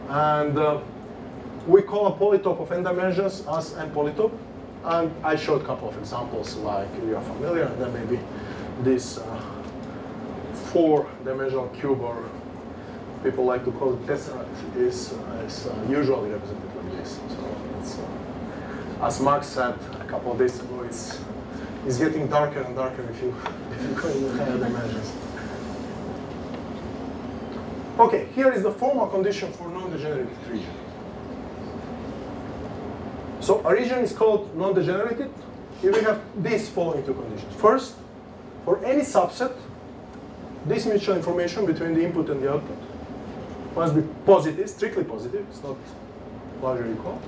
And we call a polytope of n dimensions as n polytope. And I showed a couple of examples like you are familiar, and then maybe this 4-dimensional cube, or people like to call it tesseract, is usually represented like this. So it's, as Max said a couple of days ago, it's getting darker and darker if you go in higher dimensions. Okay, here is the formal condition for non-degenerated region. So a region is called non-degenerated if we have these following two conditions. First, for any subset, this mutual information between the input and the output must be positive, strictly positive. It's not largely equal.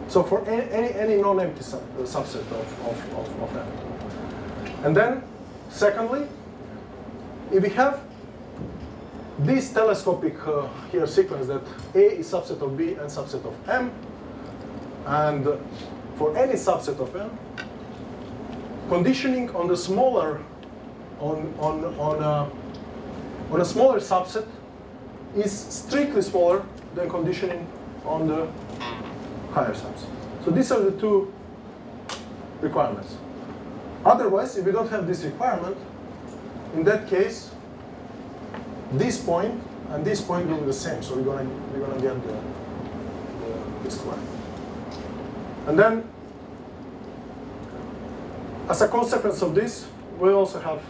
So for any non-empty subset of M. And then, secondly, if we have this telescopic here sequence that A is subset of B and subset of M, and for any subset of M, conditioning on the smaller on a smaller subset is strictly smaller than conditioning on the higher subset. So these are the two requirements. Otherwise, if we don't have this requirement, in that case, this point and this point will be the same. So we're gonna get the square. And then, as a consequence of this, we also have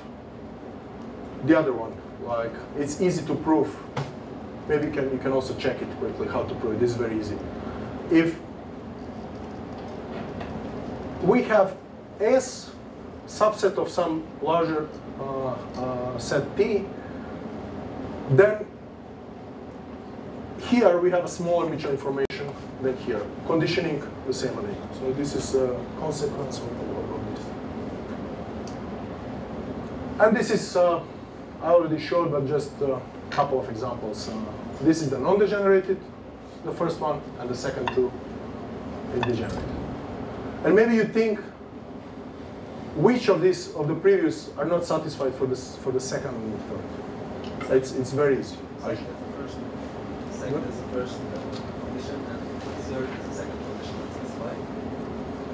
the other one. Like, it's easy to prove. Maybe you can also check it quickly how to prove it. This is very easy. If we have S subset of some larger set T, then here we have a smaller mutual information than here, conditioning the same array. So this is a consequence of this. And this is, I already showed, but just a couple of examples. This is the non-degenerated, the first one, and the second two is degenerated. And maybe you think, which of the previous are not satisfied for the second and the third? It's very easy. Second is the first condition, and third is the second condition. That's fine.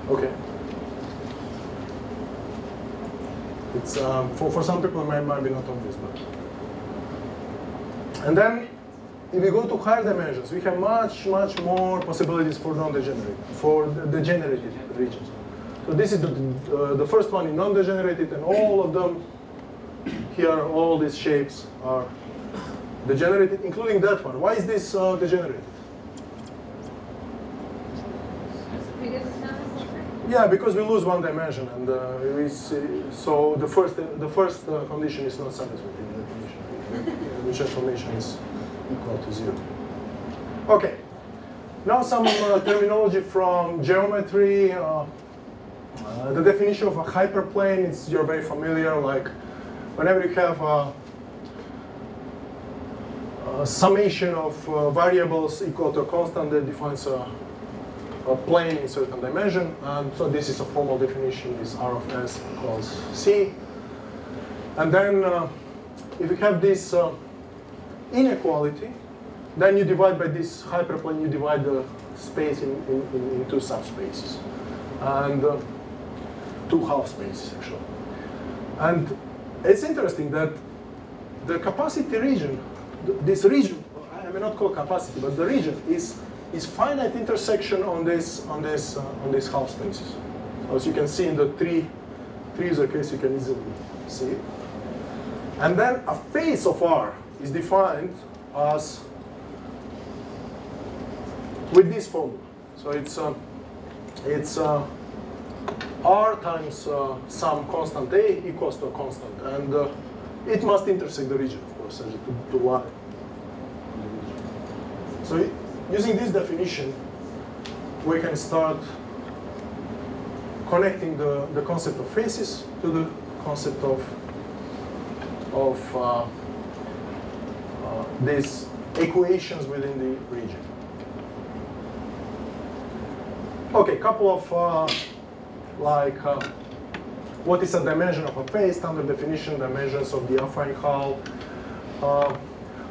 Okay. It's for some people it might be not obvious, but. And then, if we go to higher dimensions, we have much more possibilities for non-degenerate, for the degenerated regions. So this is the first one in non-degenerated, and all of them here, all these shapes are degenerated, including that one. Why is this degenerated? Yeah, because we lose one dimension, and so the first condition is not satisfied in the definition, which information is equal to 0. Okay. Now some terminology from geometry. The definition of a hyperplane is you're very familiar. Like whenever you have a summation of variables equal to a constant that defines a plane in certain dimension, and so this is a formal definition: is R of S equals C. And then if you have this inequality, then you divide by this hyperplane. You divide the space in two subspaces, and two half spaces actually. And it's interesting that the capacity region, this region, I may not call capacity, but the region is finite intersection on these half spaces. As you can see in the three user case, you can easily see it. And then a face of R is defined as with this formula. So it's R times some constant A equals to a constant, and it must intersect the region, of course, to Y. So using this definition, we can start connecting the concept of faces to the concept of these equations within the region. Okay, couple of what is a dimension of a face, standard definition, dimensions of the affine hull.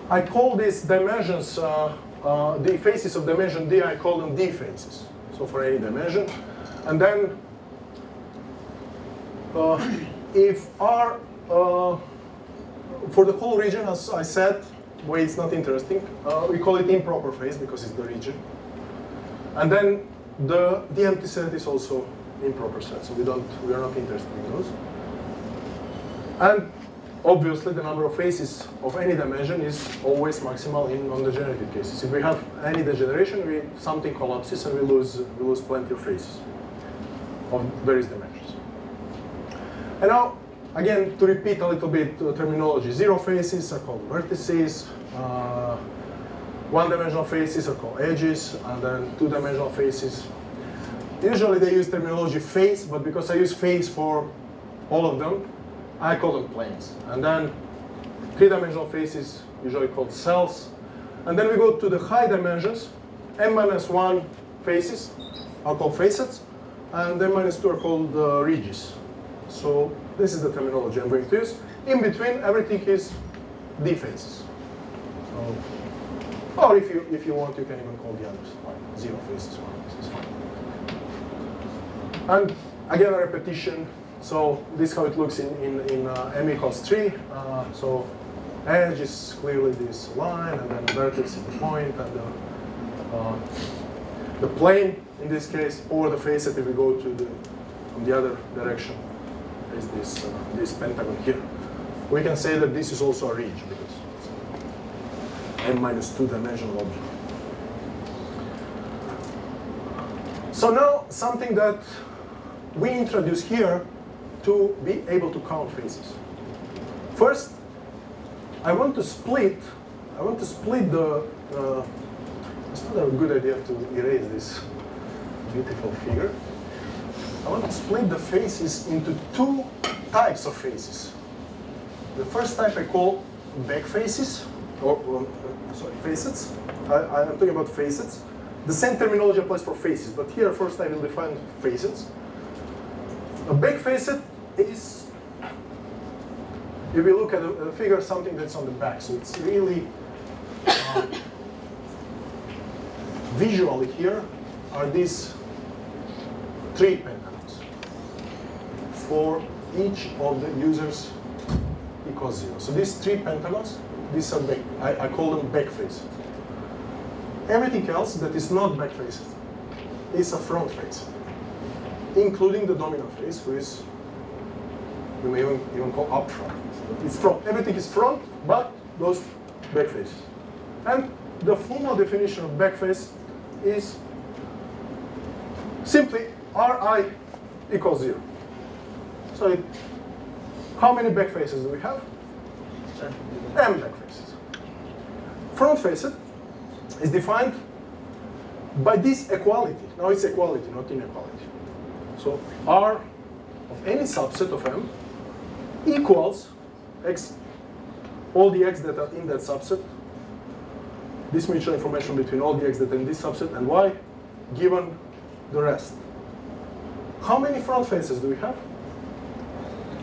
I call these dimensions, the faces of dimension D, I call them D faces. So for any dimension. And then if R, for the whole region, as I said, way it's not interesting, we call it improper face because it's the region. And then the empty set is also improper set, so we are not interested in those. And obviously the number of faces of any dimension is always maximal in non-degenerated cases. If we have any degeneration, something collapses and we lose plenty of faces of various dimensions. And now, again, to repeat a little bit terminology, zero faces are called vertices, one-dimensional faces are called edges, and then two-dimensional faces. Usually they use terminology face, but because I use face for all of them, I call them planes. And then three-dimensional faces, usually called cells. And then we go to the high dimensions. n-1 faces are called facets, and n-2 are called ridges. So this is the terminology I'm going to use. In between, everything is D faces. So, or if you want, you can even call the others like zero faces, one face is fine. And again, a repetition. So this is how it looks in m equals 3. So edge is clearly this line, and then vertex is the point, and the plane in this case, or the facet if we go to from the other direction, is this pentagon here. We can say that this is also a ridge because it's n-2 dimensional object. So now something that we introduce here to be able to count faces. First, I want to split the. It's not a good idea to erase this beautiful figure. I want to split the faces into two types of faces. The first type I call back faces, sorry, facets. I'm talking about facets. The same terminology applies for faces, but here first I will define facets. A back facet is, if we look at a figure, something that's on the back. So it's really, visually here are these three pentagons for each of the users equals 0. So these three pentagons, these are back, I call them back faces. Everything else that is not back faces is a front face, including the dominant face, who is, we may even call up front. It's front. Everything is front, but those back faces. And the formal definition of back face is simply Ri equals 0. So how many back faces do we have? M back faces. Front facet is defined by this equality. Now it's equality, not inequality. So R of any subset of M equals X, all the X that are in that subset, this mutual information between all the X that are in this subset, and Y given the rest. How many front faces do we have?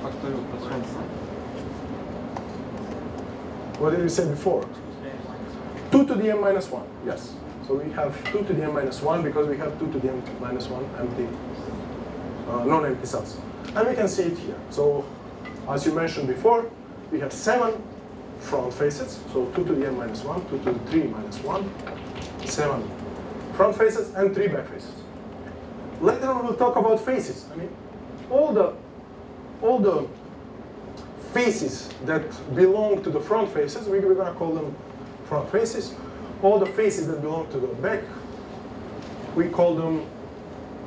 Factorial plus 1. What did we say before? 2 to the m minus 1, yes. So we have 2 to the m minus 1 because we have 2 to the m minus 1 empty, non-empty subset. And we can see it here. So as you mentioned before, we have 7 front faces. So 2 to the m minus 1, 2 to the 3 minus 1, 7 front faces, and 3 back faces. Later on we'll talk about faces. I mean, all the faces that belong to the front faces, we're going to call them front faces. All the faces that belong to the back, we call them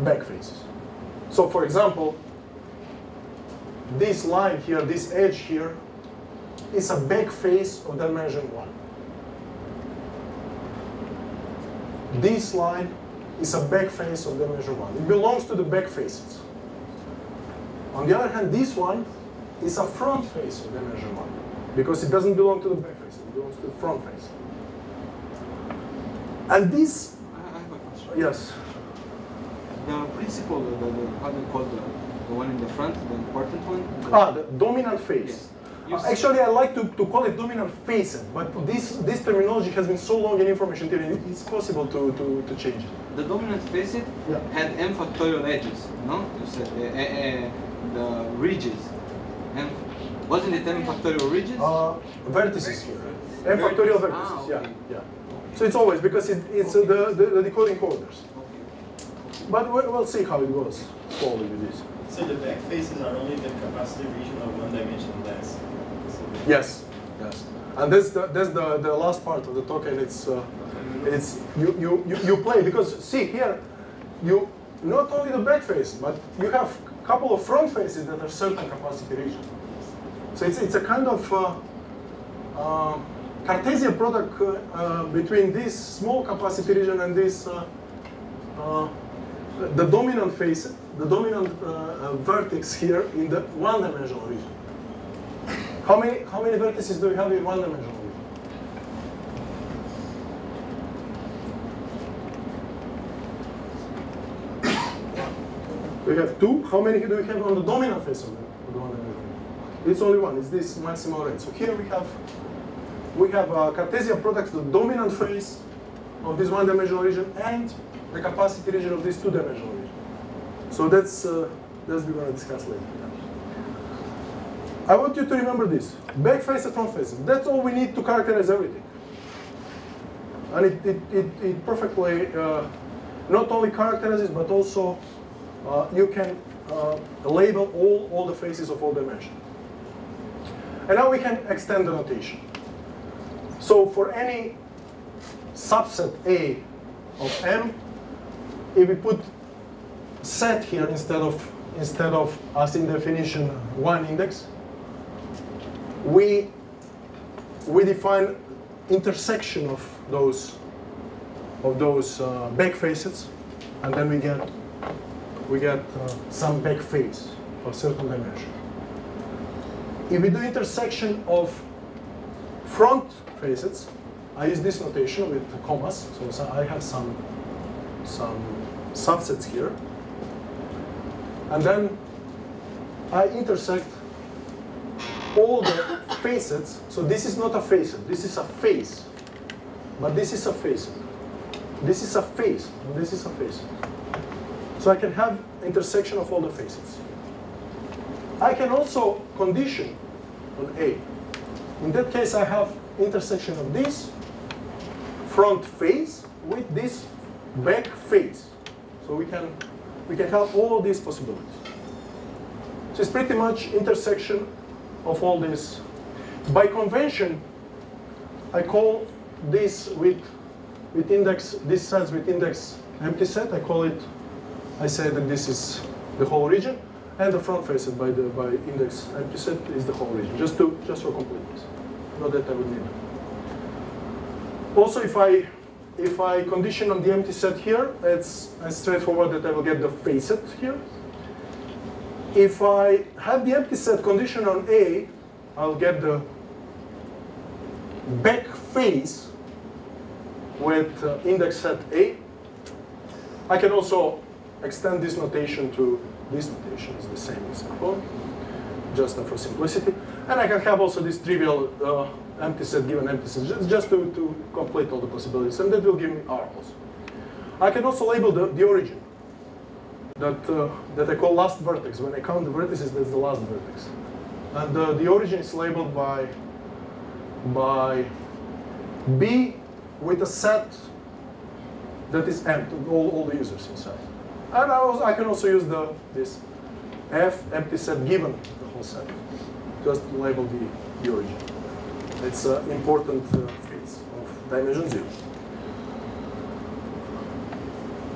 back faces. So for example, this line here, this edge here, is a back face of dimension 1. This line is a back face of dimension 1. It belongs to the back faces. On the other hand, this one is a front face of dimension 1 because it doesn't belong to the back face, it belongs to the front face. And this, I have a question. yes. The principle, how do you call the one in the front, the important one? The dominant face. Yes. Actually, I like to call it dominant face, but this terminology has been so long in information theory, it's possible to change it. The dominant facet had m factorial edges, no? You said the ridges. Wasn't it m factorial ridges? Vertices here. M factorial vertices, okay. yeah. So it's always, because it's the decoding coders. But we'll see how it goes forward with this. So the back faces are only the capacity region of one-dimensional length. Yes, yes. And that's the last part of the talk, and it's you play, because see here, you not only the back face, but you have a couple of front faces that are certain capacity region. So it's a kind of Cartesian product between this small capacity region and this the dominant face, the dominant vertex here in the one-dimensional region. How many vertices do we have in one-dimensional region? We have 2. How many do we have on the dominant face of the one-dimensional region? It's only 1. It's this maximal rate. So here we have a Cartesian product of the dominant face of this one-dimensional region and the capacity region of this two-dimensional region. So that's we're going to discuss later. I want you to remember this: back faces, front faces. That's all we need to characterize everything. And it perfectly not only characterizes, but also you can label all the faces of all dimensions. And now we can extend the notation. So for any subset A of M, if we put set here instead of as in definition 1 index, we define intersection of those back faces, and then we get some back face of certain dimension. If we do intersection of front faces, I use this notation with commas. So I have some subsets here, and then I intersect all the facets. So this is not a facet, this is a face, but this is a facet. This is a face, and this is a facet. So I can have intersection of all the facets. I can also condition on A. In that case, I have intersection of this front face with this back face. So we can have all these possibilities. So it's pretty much intersection of all this. By convention, I call this with index, this sets with index empty set. I say that this is the whole region, and the front facet by index empty set is the whole region. Just for completeness. Not that I would need. Also, if I condition on the empty set here, it's straightforward that I will get the facet here. If I have the empty set condition on A, I'll get the back face with index set A. I can also extend this notation to this notation. It's the same example, just for simplicity. And I can have also this trivial empty set given empty set, just to complete all the possibilities. And that will give me R also. I can also label the origin that I call last vertex. When I count the vertices, that's the last vertex. And the origin is labeled by B with a set that is empty, all the users inside. And I can also use this F empty set given the whole set. Just label the origin. It's an important phase of dimension 0.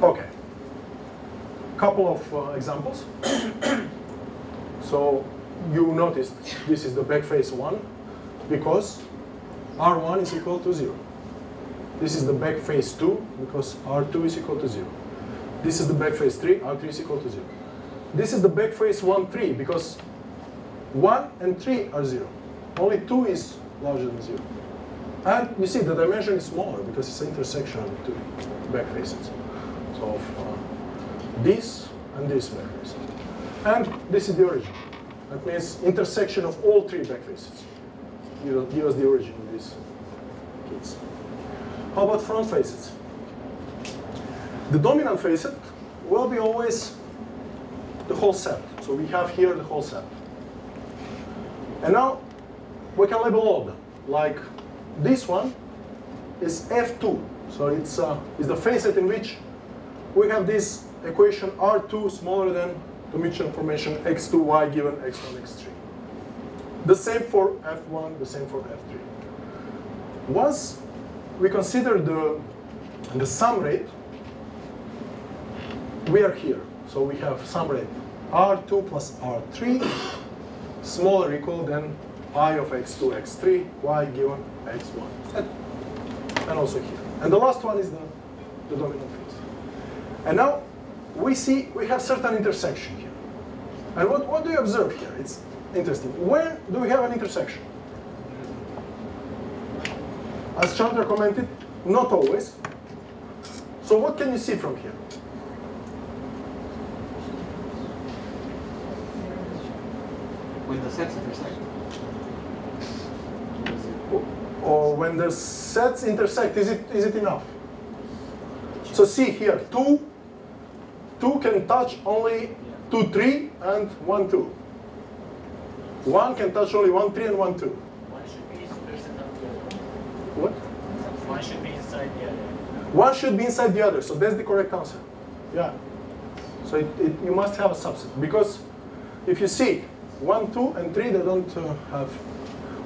Okay. Couple of examples. So you noticed this is the back face 1 because R1 is equal to 0. This is the back face 2 because R2 is equal to 0. This is the back face 3, R3 is equal to 0. This is the back face 1, 3 because 1 and 3 are 0. Only 2 is larger than 0. And you see the dimension is smaller because it's an intersection of the two back faces. So of this and this back face. And this is the origin. That means intersection of all 3 back faces. Give us the origin in these kids. How about front faces? The dominant facet will be always the whole set. So we have here the whole set. And now we can label all of them. Like this one is F2. So it's the facet in which we have this equation R2 smaller than the mutual information x2y given x1, x3. The same for F1, the same for F3. Once we consider the sum rate, we are here. So we have sum rate R2 plus R3 smaller or equal than I of x2, x3, y given x1. And also here. And the last one is the dominant phase. And now we see we have certain intersection here. And what do you observe here? It's interesting. When do we have an intersection? As Chandra commented, not always. So what can you see from here? When the sets intersect. Or when the sets intersect, is it enough? So see here, 2 can touch only 2, 3 and 1, 2. 1 can touch only 1, 3 and 1, 2. One should be percent of the other. What? One should be inside the other. One should be inside the other, so that's the correct answer. Yeah. So you must have a subset. Because if you see 1, 2 and 3, they don't have,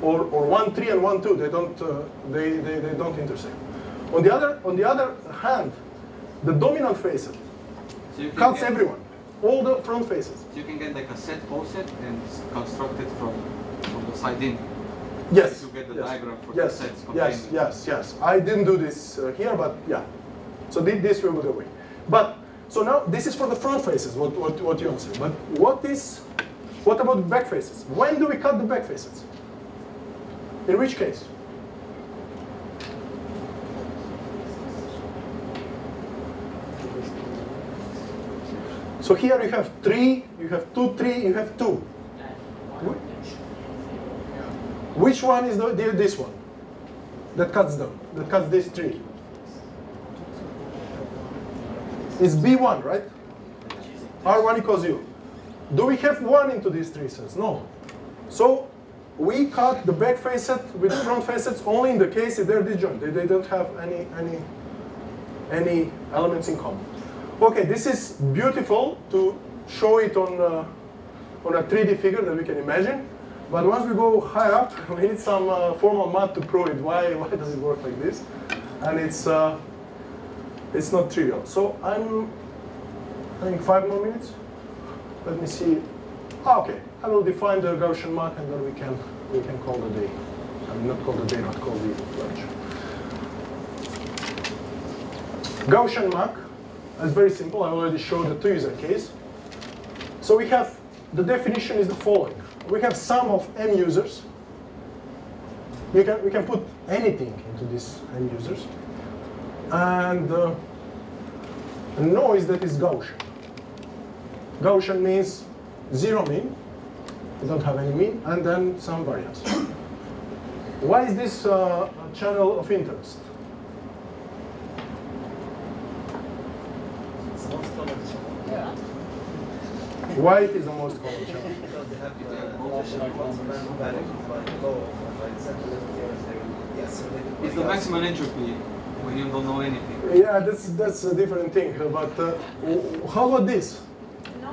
or 1, 3 and 1, 2, they don't intersect. On the other hand, the dominant facet cuts everyone, all the front faces. So you can get like a set offset and construct it from the side in. Yes. To get the diagram for yes. the sets. Yes. I didn't do this here, but yeah. So this will be the way. But so now this is for the front faces. What you answer? But what about the back faces? When do we cut the back faces? In which case? So here you have 3, you have 2, 3, you have 2. Which one is this one? That cuts them, that cuts these 3. It's B1, right? R1 equals U. Do we have 1 into these 3 sets? No. So we cut the back facet with front facets only in the case if they're disjoint. They don't have any elements in common. Okay, this is beautiful to show it on a 3D figure that we can imagine. But once we go higher up, we need some formal math to prove it. Why does it work like this? And it's not trivial. So I think 5 more minutes. let me see. Okay, I will define the Gaussian mark, and then we can call the day. I mean, not call the day, but call the lecture. Gaussian mark is very simple. I already showed the two-user case. So we have, the definition is the following. We have sum of m users. We can put anything into these m users. And a noise that is Gaussian. Gaussian means zero mean. We don't have any mean. And then some variance. Why is this a channel of interest? Why it is the most common channel? It's the maximum entropy when you don't know anything. Yeah, that's a different thing. But how about this?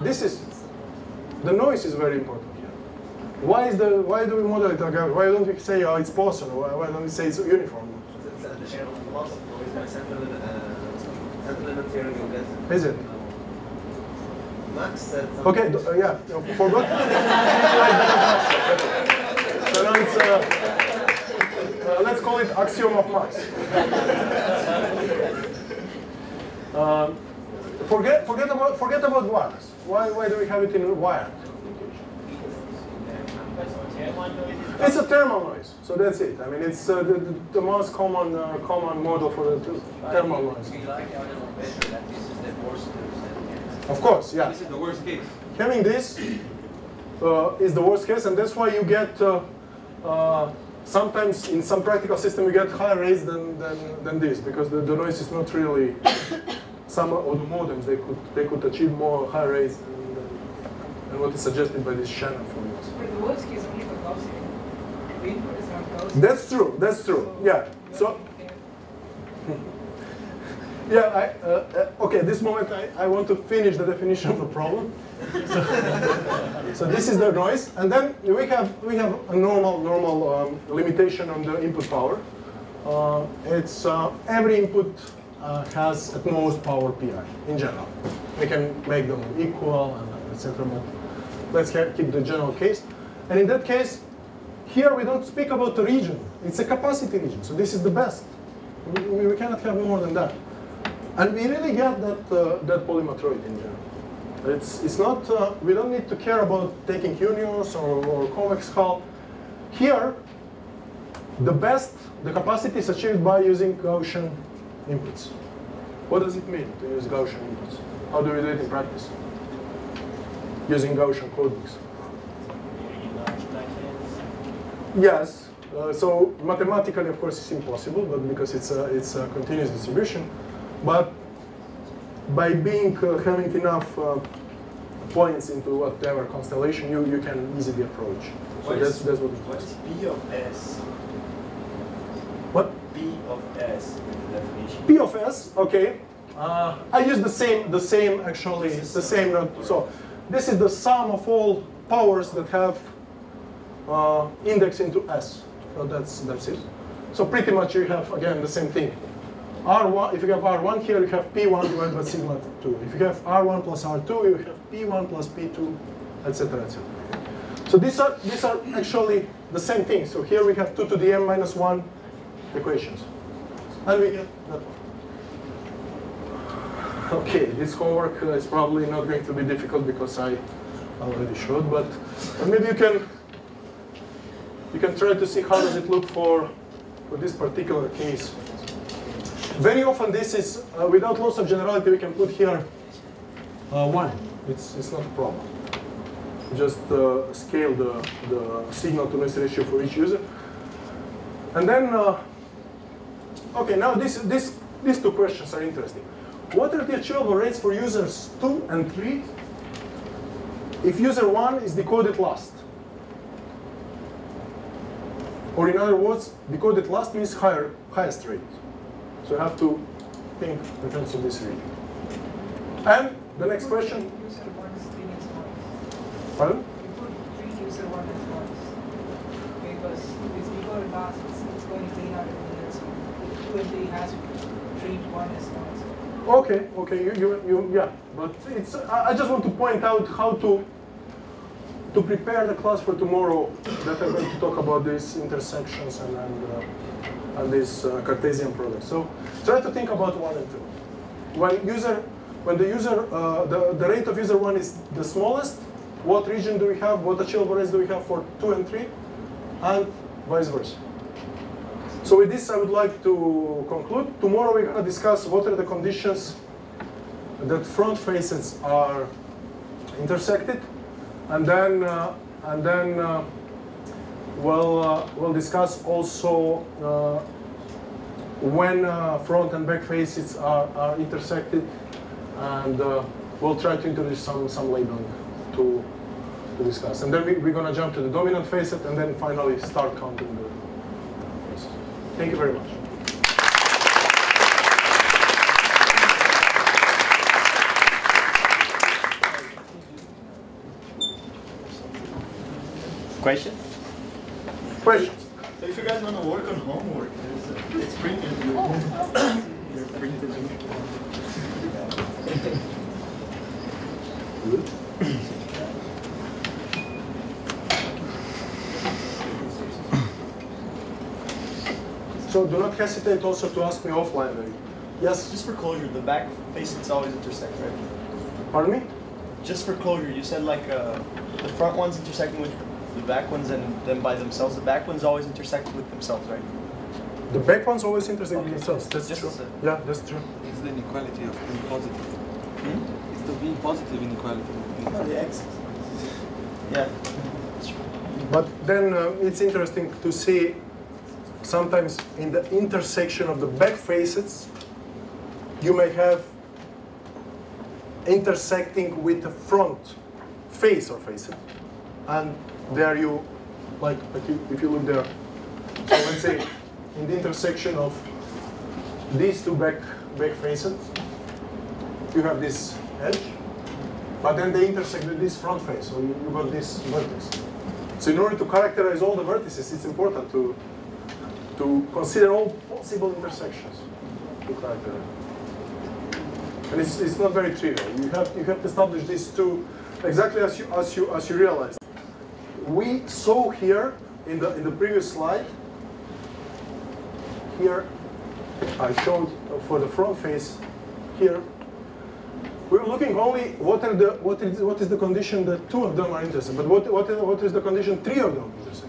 This is the noise is very important here. Why do we model it? Why don't we say it's Poisson? Why don't we say it's uniform? Is it? Max said okay, yeah, forgot. So now it's, let's call it axiom of Max. Forget about wires. Why do we have it in wired? It's a thermal noise, so that's it. I mean, it's the most common model for the thermal noise. Of course, yeah. This is the worst case. Having this is the worst case, and that's why you get sometimes in some practical system you get higher rates than this, because the noise is not really. Some of the modems they could achieve more higher rates than what is suggested by this Shannon formulas. But the worst case only for Gaussian. The input is not Gaussian. That's true. That's true. Yeah. So. Yeah, okay, this moment I want to finish the definition of the problem. So this is the noise, and then we have a normal limitation on the input power. It's every input has at most power pi in general. We can make them equal and etc. But let's keep the general case. And in that case, here we don't speak about the region. It's a capacity region. So this is the best. We cannot have more than that. And we really get that polymatroid in general. It's not, we don't need to care about taking unions or convex hull. Here, the capacity is achieved by using Gaussian inputs. What does it mean to use Gaussian inputs? How do we do it in practice? Using Gaussian codebooks. Yes. So mathematically, of course, it's impossible, but because it's a continuous distribution. But by having enough points into whatever constellation, you can easily approach. So that's what it is. What's P of S? What? P of S in the definition. P of S, okay. I use the same actually, the same note. So this is the sum of all powers that have index into S. So that's it. So pretty much you have again the same thing. R1, if you have R1 here, you have P1 divided by sigma 2. If you have R1 plus R2, you have P1 plus P2, etc., etc. So these are actually the same thing. So here we have 2 to the m minus 1 equations. And we get that one. Okay, this homework is probably not going to be difficult because I already showed, but maybe you can try to see how does it look for this particular case. Very often this is, without loss of generality, we can put here 1. It's not a problem. Just scale the signal to noise ratio for each user. And then, okay, now these two questions are interesting. What are the achievable rates for users 2 and 3 if user 1 is decoded last? Or in other words, decoded last means highest rate. So you have to think in terms of this region. And the next question. User 1 is 3 is noise. Pardon? You put 3 user 1 as noise. Because if it's decoded last, it's going to clean out everything else. 2 and 3 has to treat 1 as noise. Okay, yeah. But it's. I just want to point out how to prepare the class for tomorrow. That I'm going to talk about these intersections and these Cartesian products. So try to think about 1 and 2. When the rate of user 1 is the smallest, what region do we have? What achievable rates do we have for 2 and 3, and vice versa. So with this, I would like to conclude. Tomorrow we're going to discuss what are the conditions that front facets are intersected, and then we'll discuss also when front and back facets are intersected, and we'll try to introduce some labeling to discuss. And then we're going to jump to the dominant facet, and then finally start counting the faces. Thank you very much. Question? Questions? So if you guys want to work on homework, it's printed. You're printed. Good. So do not hesitate also to ask me offline. Yes? Just for closure, the back facets always intersect, right? Pardon me? Just for closure, you said like the front ones intersecting with the back ones and then by themselves. The back ones always intersect with themselves, right? The back ones always intersect with themselves. That's Just true. as a- Yeah, that's true. It's the inequality of being positive. Hmm? It's the being positive inequality. Oh, the X. Yeah. But then it's interesting to see sometimes in the intersection of the back facets, you may have intersecting with the front face or facet. And there you, if you look there. So let's say in the intersection of these two back facets, you have this edge, but then they intersect with this front face, so you got this vertex. So in order to characterize all the vertices, it's important to consider all possible intersections to characterize. And it's not very trivial. You have to establish these two exactly as you realized. We saw here in the previous slide. Here I showed for the front face. Here we're looking only what is the condition that 2 of them are intersect. But what is the condition 3 of them intersect?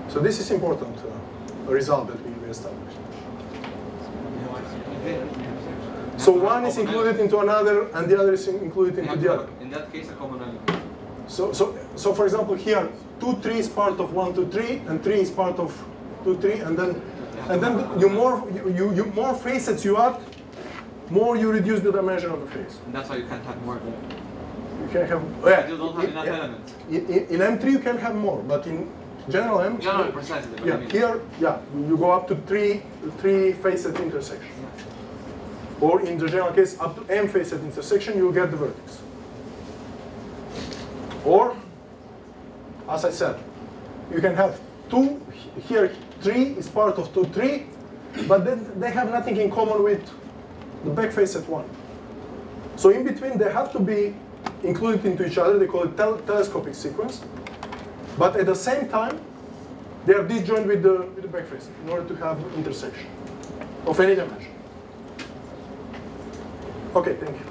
So this is important result that we established. So one is included into another, and the other is included into the other. In that case, a common element. So for example, here 2, 3 is part of 1, 2, 3, and 3 is part of 2, 3, and then you more facets you add, more you reduce the dimension of the face. And that's why you can't have more. You can have. You don't have enough elements. In M3 you can have more, but in general M. Yeah, no, precisely. But Yeah, I mean, here, yeah, you go up to three facet intersection. Or in the general case, up to M facet intersection, you get the vertex. Or, as I said, you can have 2, here 3 is part of 2, 3, but then they have nothing in common with the back facet 1. So in between, they have to be included into each other. They call it telescopic sequence. But at the same time, they are disjoint with the back facet in order to have intersection of any dimension. Okay, thank you.